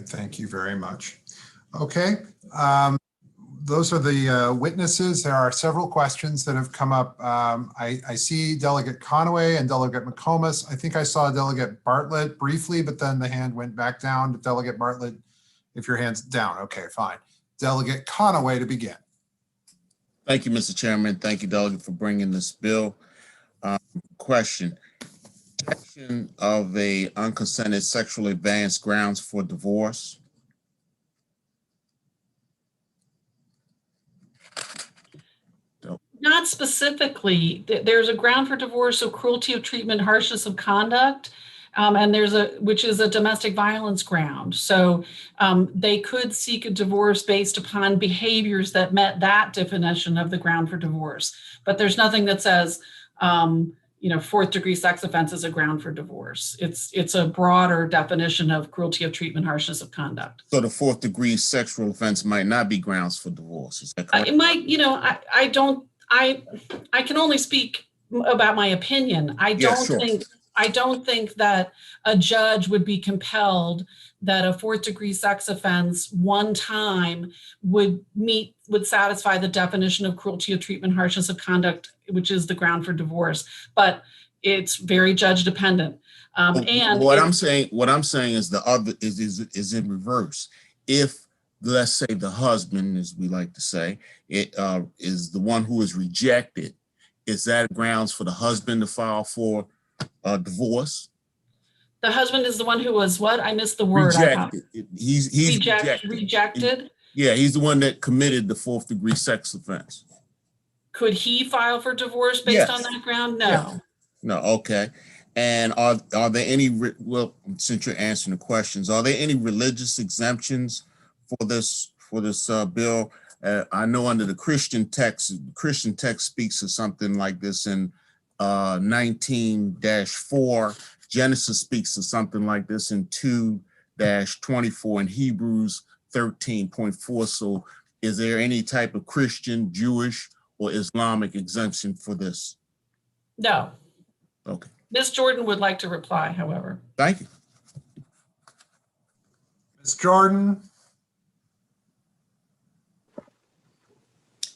Thank you very much. Okay. Those are the witnesses. There are several questions that have come up. I see Delegate Conaway and Delegate McComas. I think I saw Delegate Bartlett briefly, but then the hand went back down to Delegate Bartlett. If your hand's down, okay, fine. Delegate Conaway to begin. Thank you, Mr. Chairman. Thank you, Delegate, for bringing this bill. Question. Protection of a unconsented sexual advance grounds for divorce. Not specifically. There's a ground for divorce of cruelty of treatment, harshness of conduct, and which is a domestic violence ground. So they could seek a divorce based upon behaviors that met that definition of the ground for divorce. But there's nothing that says, fourth degree sex offense is a ground for divorce. It's a broader definition of cruelty of treatment, harshness of conduct. So the fourth degree sexual offense might not be grounds for divorce. Is that correct? It might, I can only speak about my opinion. I don't think that a judge would be compelled that a fourth degree sex offense one time would satisfy the definition of cruelty of treatment, harshness of conduct, which is the ground for divorce. But it's very judge dependent. And what I'm saying is the other is in reverse. If, let's say, the husband, as we like to say, is the one who is rejected, is that grounds for the husband to file for divorce? The husband is the one who was what? I missed the word. Rejected. He's rejected. Rejected? Yeah, he's the one that committed the fourth degree sex offense. Could he file for divorce based on that ground? No. Yes. No, okay. And are there any, well, since you're answering the questions, are there any religious exemptions for this bill? I know under the Christian text speaks of something like this in 19-4. Genesis speaks of something like this in 2-24, and Hebrews 13.4. So is there any type of Christian, Jewish, or Islamic exemption for this? No. Okay. Ms. Jordan would like to reply, however. Thank you. Ms. Jordan.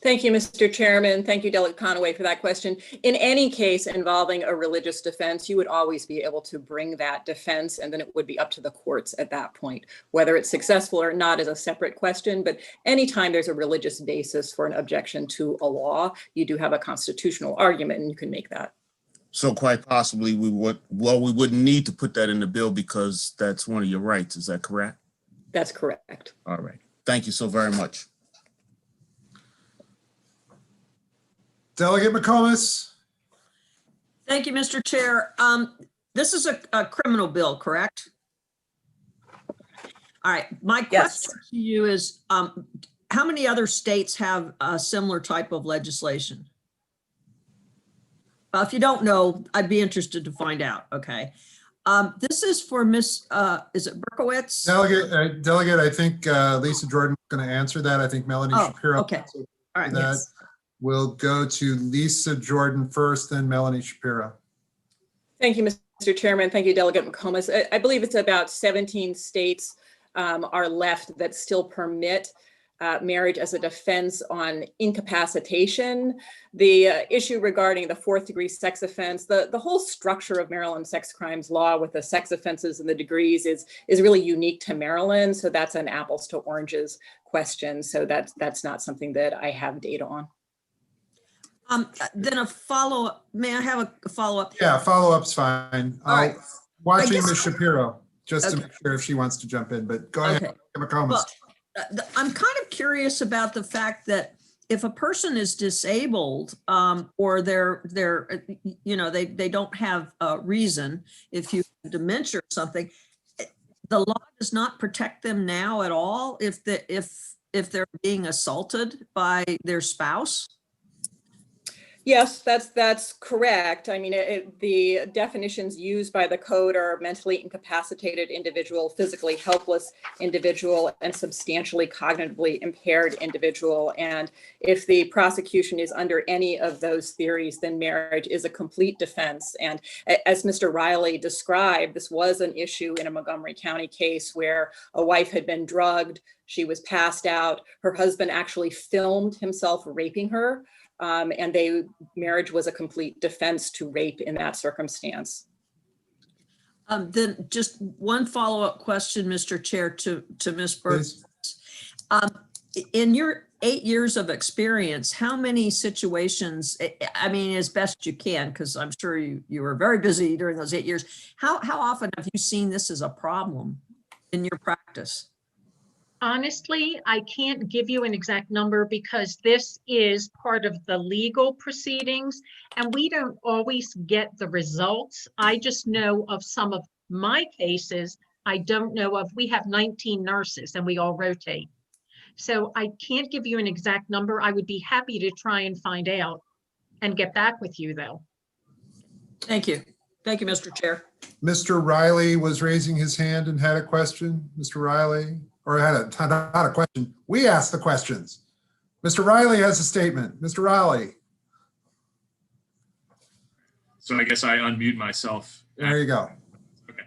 Thank you, Mr. Chairman. Thank you, Delegate Conaway, for that question. In any case involving a religious defense, you would always be able to bring that defense, and then it would be up to the courts at that point. Whether it's successful or not is a separate question, but anytime there's a religious basis for an objection to a law, you do have a constitutional argument, and you can make that. So quite possibly we wouldn't need to put that in the bill because that's one of your rights. Is that correct? That's correct. All right. Thank you so very much. Delegate McComas. Thank you, Mr. Chair. This is a criminal bill, correct? All right. My question to you is, how many other states have a similar type of legislation? If you don't know, I'd be interested to find out. Okay. This is for Miss, is it Berkowitz? Delegate, I think Lisa Jordan is going to answer that. I think Melanie Shapiro. Okay. All right. That. We'll go to Lisa Jordan first, then Melanie Shapiro. Thank you, Mr. Chairman. Thank you, Delegate McComas. I believe it's about 17 states are left that still permit marriage as a defense on incapacitation. The issue regarding the fourth degree sex offense, the whole structure of Maryland sex crimes law with the sex offenses and the degrees is really unique to Maryland. So that's an apples to oranges question. So that's not something that I have data on. Then a follow-up. May I have a follow-up? Yeah, follow-up's fine. All right. Watching Ms. Shapiro, just to make sure if she wants to jump in, but go ahead, McComas. Well, I'm kind of curious about the fact that if a person is disabled or they don't have a reason, if you have dementia or something, the law does not protect them now at all if they're being assaulted by their spouse. Yes, that's correct. I mean, the definitions used by the code are mentally incapacitated individual, physically helpless individual, and substantially cognitively impaired individual. And if the prosecution is under any of those theories, then marriage is a complete defense. And as Mr. Riley described, this was an issue in a Montgomery County case where a wife had been drugged, she was passed out, her husband actually filmed himself raping her. And marriage was a complete defense to rape in that circumstance. Then just one follow-up question, Mr. Chair, to Ms. Burke. in your 8 years of experience, how many situations, I mean, as best you can, because I'm sure you were very busy during those 8 years, how often have you seen this as a problem in your practice? Honestly, I can't give you an exact number because this is part of the legal proceedings and we don't always get the results. I just know of some of my cases. I don't know of, we have 19 nurses and we all rotate. So I can't give you an exact number. I would be happy to try and find out and get back with you though. Thank you. Thank you, Mr. Chair. Mr. Riley was raising his hand and had a question. Mr. Riley, or not a question. We asked the questions. Mr. Riley has a statement. Mr. Riley. So I guess I unmute myself. There you go. Okay.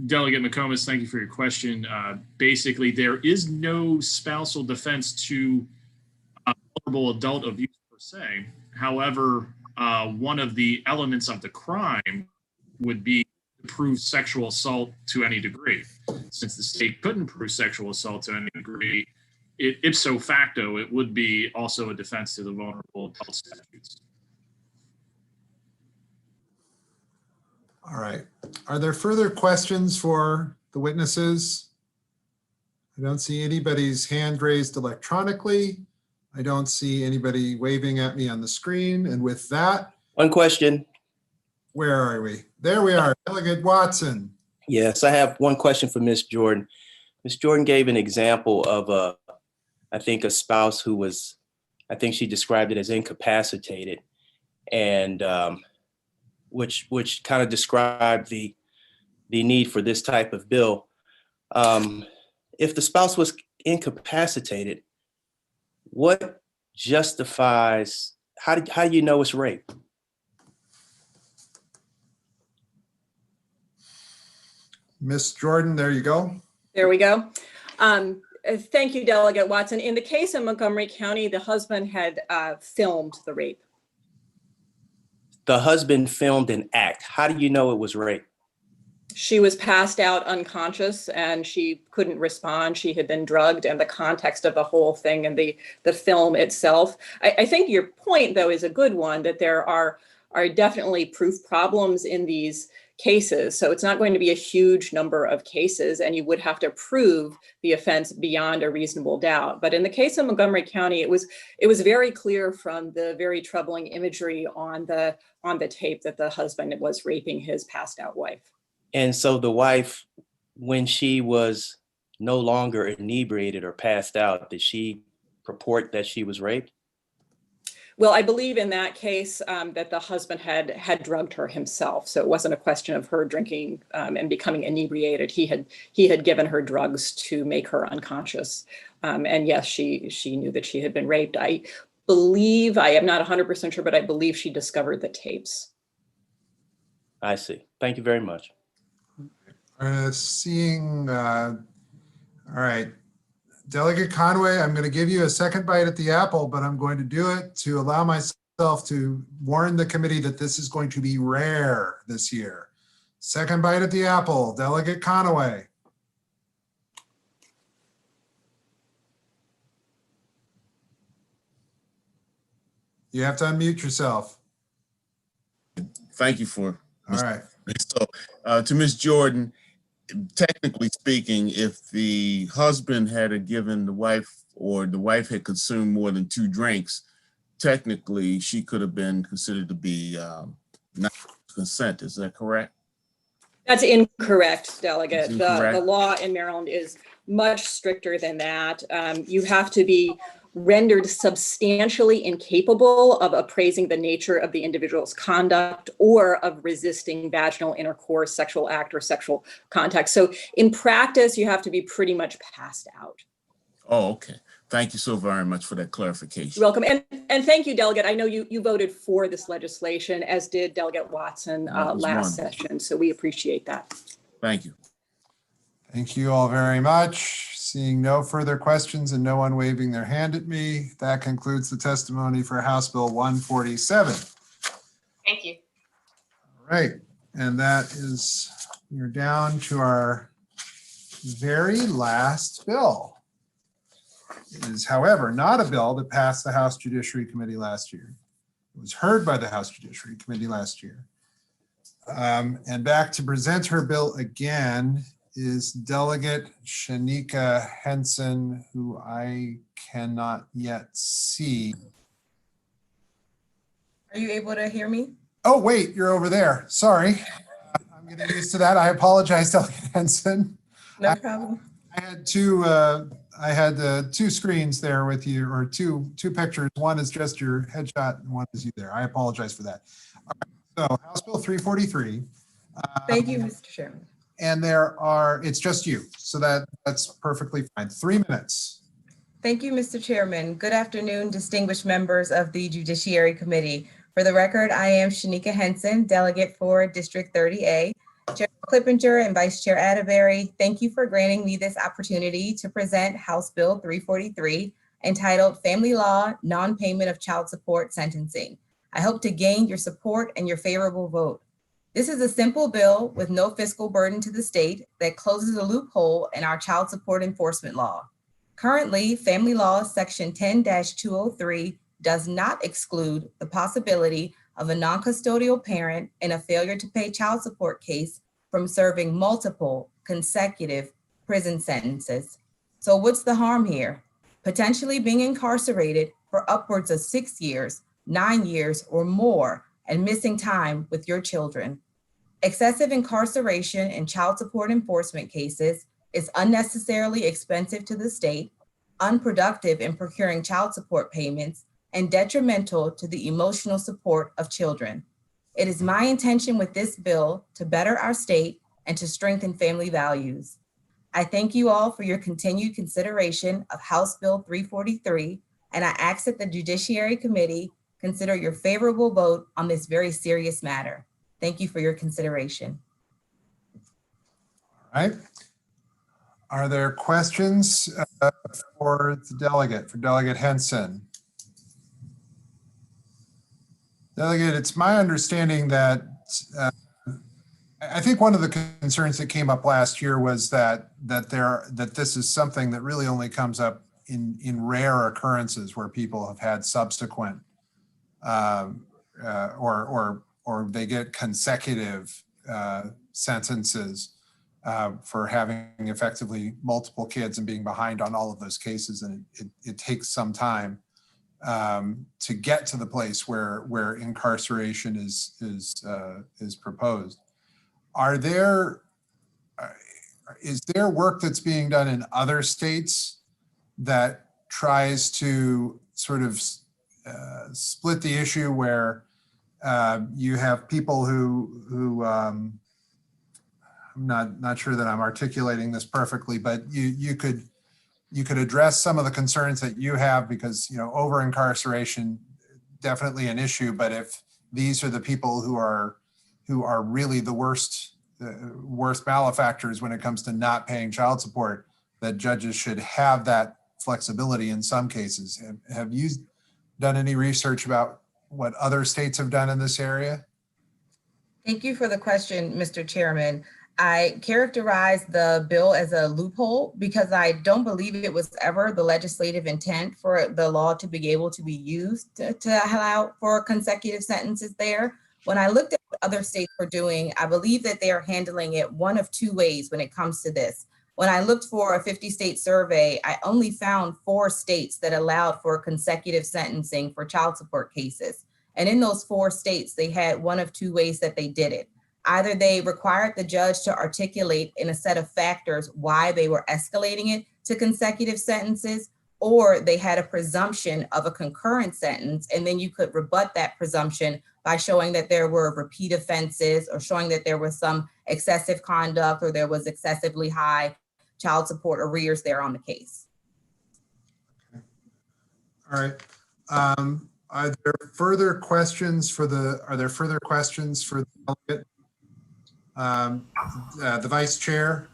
Delegate McComas, thank you for your question. Basically, there is no spousal defense to vulnerable adult abuse per se. However, one of the elements of the crime would be to prove sexual assault to any degree. Since the state couldn't prove sexual assault to any degree, ipso facto, it would be also a defense to the vulnerable adult statutes. All right. Are there further questions for the witnesses? I don't see anybody's hand raised electronically. I don't see anybody waving at me on the screen. And with that, one question. Where are we? There we are. Delegate Watson. Yes, I have one question for Ms. Jordan. Ms. Jordan gave an example of I think a spouse who was, I think she described it as incapacitated, and which kind of described the need for this type of bill. If the spouse was incapacitated, what justifies, how do you know it's rape? Ms. Jordan, there you go. There we go. Thank you, Delegate Watson. In the case of Montgomery County, the husband had filmed the rape. The husband filmed an act. How do you know it was rape? She was passed out unconscious and she couldn't respond. She had been drugged, and the context of the whole thing and the film itself. I think your point, though, is a good one, that there are definitely proof problems in these cases. So it's not going to be a huge number of cases, and you would have to prove the offense beyond a reasonable doubt. But in the case of Montgomery County, it was very clear from the very troubling imagery on the tape that the husband was raping his passed out wife. And so the wife, when she was no longer inebriated or passed out, did she purport that she was raped? Well, I believe in that case that the husband had drugged her himself. So it wasn't a question of her drinking and becoming inebriated. He had given her drugs to make her unconscious. And yes, she knew that she had been raped. I believe, I am not 100% sure, but I believe she discovered the tapes. I see. Thank you very much. All right. Delegate Conway, I'm going to give you a second bite at the apple, but I'm going to do it to allow myself to warn the committee that this is going to be rare this year. Second bite at the apple, Delegate Conway. You have to unmute yourself. Thank you for. All right. So to Ms. Jordan, technically speaking, if the husband had given the wife, or the wife had consumed more than 2 drinks, technically she could have been considered to be not consent. Is that correct? That's incorrect, Delegate. Incorrect. The law in Maryland is much stricter than that. You have to be rendered substantially incapable of appraising the nature of the individual's conduct or of resisting vaginal intercourse, sexual act, or sexual contact. So in practice, you have to be pretty much passed out. Oh, okay. Thank you so very much for that clarification. You're welcome. And thank you, Delegate. I know you voted for this legislation, as did Delegate Watson last session. So we appreciate that. Thank you. Thank you all very much. Seeing no further questions and no one waving their hand at me, that concludes the testimony for House Bill 147. Thank you. All right, and that is, you're down to our very last bill. It is, however, not a bill that passed the House Judiciary Committee last year. It was heard by the House Judiciary Committee last year. And back to present her bill again is Delegate Shanika Henson, who I cannot yet see. Are you able to hear me? Oh, wait, you're over there. Sorry. I'm getting used to that. I apologize, Delegate Henson. No problem. I had two screens there with you, or two pictures. One is just your headshot and one is you there. I apologize for that. All right, so House Bill 343. Thank you, Mr. Chairman. And it's just you. So that's perfectly fine. 3 minutes. Thank you, Mr. Chairman. Good afternoon, distinguished members of the Judiciary Committee. For the record, I am Shanika Henson, delegate for District 30A. Chair Clippinger and Vice Chair Atterbury, thank you for granting me this opportunity to present House Bill 343, entitled Family Law, Non-Payment of Child Support Sentencing. I hope to gain your support and your favorable vote. This is a simple bill with no fiscal burden to the state that closes a loophole in our child support enforcement law. Currently, Family Law Section 10-203 does not exclude the possibility of a non-custodial parent in a failure to pay child support case from serving multiple consecutive prison sentences. So what's the harm here? Potentially being incarcerated for upwards of 6 years, 9 years or more, and missing time with your children. Excessive incarceration in child support enforcement cases is unnecessarily expensive to the state, unproductive in procuring child support payments, and detrimental to the emotional support of children. It is my intention with this bill to better our state and to strengthen family values. I thank you all for your continued consideration of House Bill 343, and I ask that the Judiciary Committee consider your favorable vote on this very serious matter. Thank you for your consideration. All right. Are there questions for Delegate Henson? Delegate, it's my understanding that I think one of the concerns that came up last year was that this is something that really only comes up in rare occurrences where people have had subsequent or they get consecutive sentences for having effectively multiple kids and being behind on all of those cases, and it takes some time to get to the place where incarceration is proposed. Is there work that's being done in other states that tries to sort of split the issue where you have people who I'm not sure that I'm articulating this perfectly, but you could address some of the concerns that you have, because over incarceration definitely an issue, but if these are the people who are really the worst malefactors when it comes to not paying child support, that judges should have that flexibility in some cases. Have you done any research about what other states have done in this area? Thank you for the question, Mr. Chairman. I characterize the bill as a loophole because I don't believe it was ever the legislative intent for the law to be able to be used to allow for consecutive sentences there. When I looked at what other states were doing, I believe that they are handling it one of two ways when it comes to this. When I looked for a 50-state survey, I only found 4 states that allowed for consecutive sentencing for child support cases. And in those 4 states, they had one of two ways that they did it. Either they required the judge to articulate in a set of factors why they were escalating it to consecutive sentences, or they had a presumption of a concurrent sentence, and then you could rebut that presumption by showing that there were repeat offenses or showing that there was some excessive conduct or there was excessively high child support arrears there on the case. All right. Are there further questions for the delegate? The Vice Chair.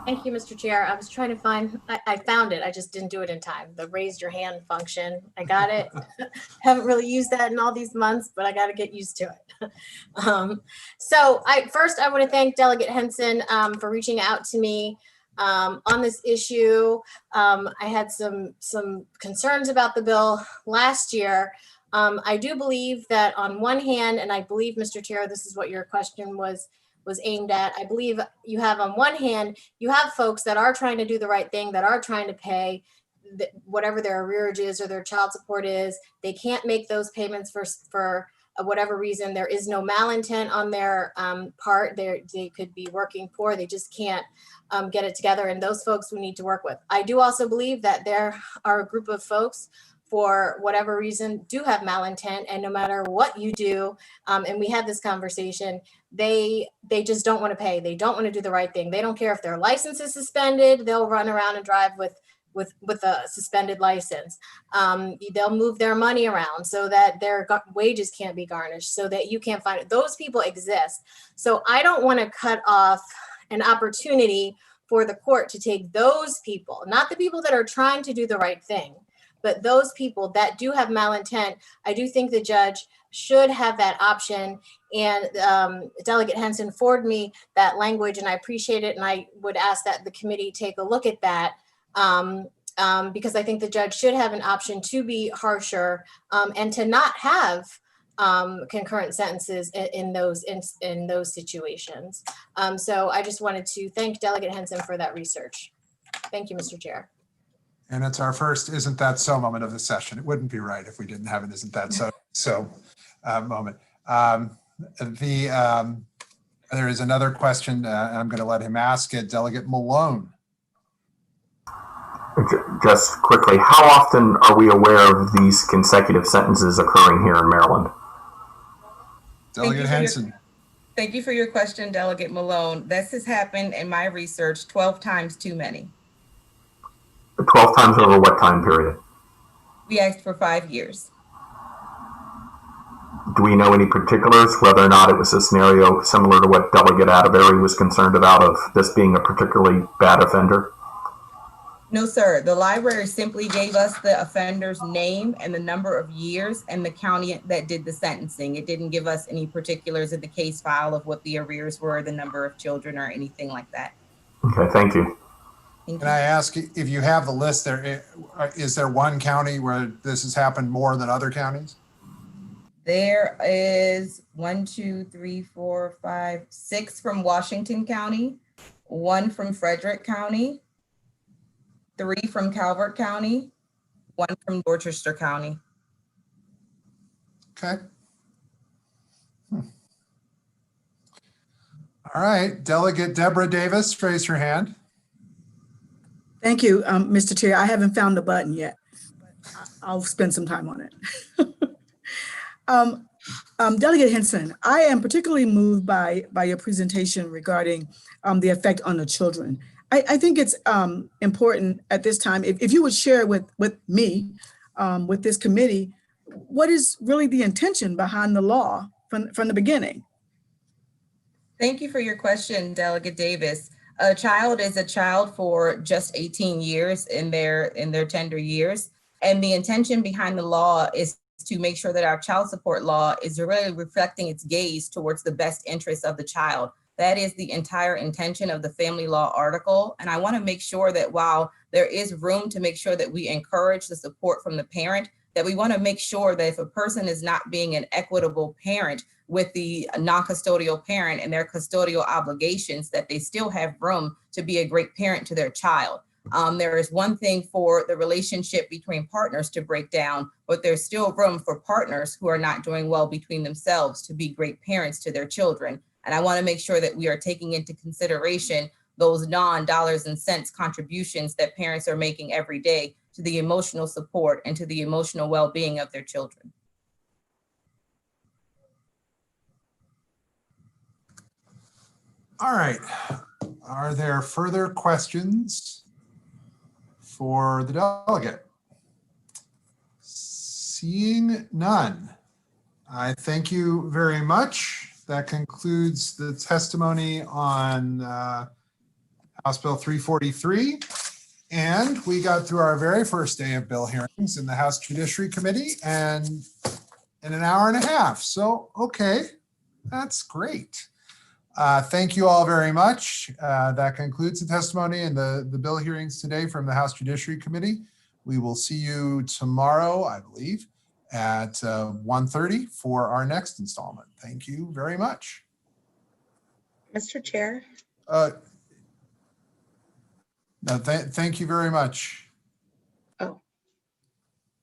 Thank you, Mr. Chair. I was trying to find, I found it. I just didn't do it in time. The raise your hand function. I got it. Haven't really used that in all these months, but I got to get used to it. First, I want to thank Delegate Henson for reaching out to me. On this issue. I had some concerns about the bill last year. I do believe that on one hand, and I believe, Mr. Chair, this is what your question was aimed at. I believe you have on one hand, you have folks that are trying to do the right thing, that are trying to pay whatever their arrearage is or their child support is. They can't make those payments for whatever reason. There is no malintent on their part. They could be working poor. They just can't get it together. And those folks we need to work with. I do also believe that there are a group of folks, for whatever reason, do have malintent, and no matter what you do, and we had this conversation, they just don't want to pay. They don't want to do the right thing. They don't care if their license is suspended. They'll run around and drive with a suspended license. They'll move their money around so that their wages can't be garnished, so that you can't find it. Those people exist. So I don't want to cut off an opportunity for the court to take those people, not the people that are trying to do the right thing, but those people that do have malintent. I do think the judge should have that option. And Delegate Henson forwarded me that language, and I appreciate it. And I would ask that the committee take a look at that, because I think the judge should have an option to be harsher and to not have concurrent sentences in those situations. So I just wanted to thank Delegate Henson for that research. Thank you, Mr. Chair. And it's our first "Isn't That So" moment of the session. It wouldn't be right if we didn't have an "Isn't That So" moment. There is another question. I'm going to let him ask it. Delegate Malone. Just quickly, how often are we aware of these consecutive sentences occurring here in Maryland? Delegate Henson. Thank you for your question, Delegate Malone. This has happened in my research 12 times too many. 12 times over what time period? We asked for 5 years. Do we know any particulars, whether or not it was a scenario similar to what Delegate Atterbury was concerned about, of this being a particularly bad offender? No, sir. The library simply gave us the offender's name and the number of years and the county that did the sentencing. It didn't give us any particulars of the case file of what the arrears were, the number of children, or anything like that. Okay, thank you. Can I ask, if you have the list there, is there one county where this has happened more than other counties? There is 1, 2, 3, 4, 5, 6 from Washington County, 1 from Frederick County, 3 from Calvert County, 1 from Dorchester County. Okay. All right, Delegate Deborah Davis, raise your hand. Thank you, Mr. Chair. I haven't found the button yet, but I'll spend some time on it. Delegate Henson, I am particularly moved by your presentation regarding the effect on the children. I think it's important at this time, if you would share with me, with this committee, what is really the intention behind the law from the beginning? Thank you for your question, Delegate Davis. A child is a child for just 18 years in their tender years. And the intention behind the law is to make sure that our child support law is really reflecting its gaze towards the best interests of the child. That is the entire intention of the family law article. And I want to make sure that while there is room to make sure that we encourage the support from the parent, that we want to make sure that if a person is not being an equitable parent with the non-custodial parent and their custodial obligations, that they still have room to be a great parent to their child. There is one thing for the relationship between partners to break down, but there's still room for partners who are not doing well between themselves to be great parents to their children. And I want to make sure that we are taking into consideration those non-dollars and cents contributions that parents are making every day to the emotional support and to the emotional well-being of their children. All right. Are there further questions for the delegate? Seeing none, I thank you very much. That concludes the testimony on House Bill 343. And we got through our very first day of bill hearings in the House Judiciary Committee and in an hour and a half. So, okay, that's great. Thank you all very much. That concludes the testimony and the bill hearings today from the House Judiciary Committee. We will see you tomorrow, I believe, at 1:30 for our next installment. Thank you very much. Mr. Chair. No, thank you very much.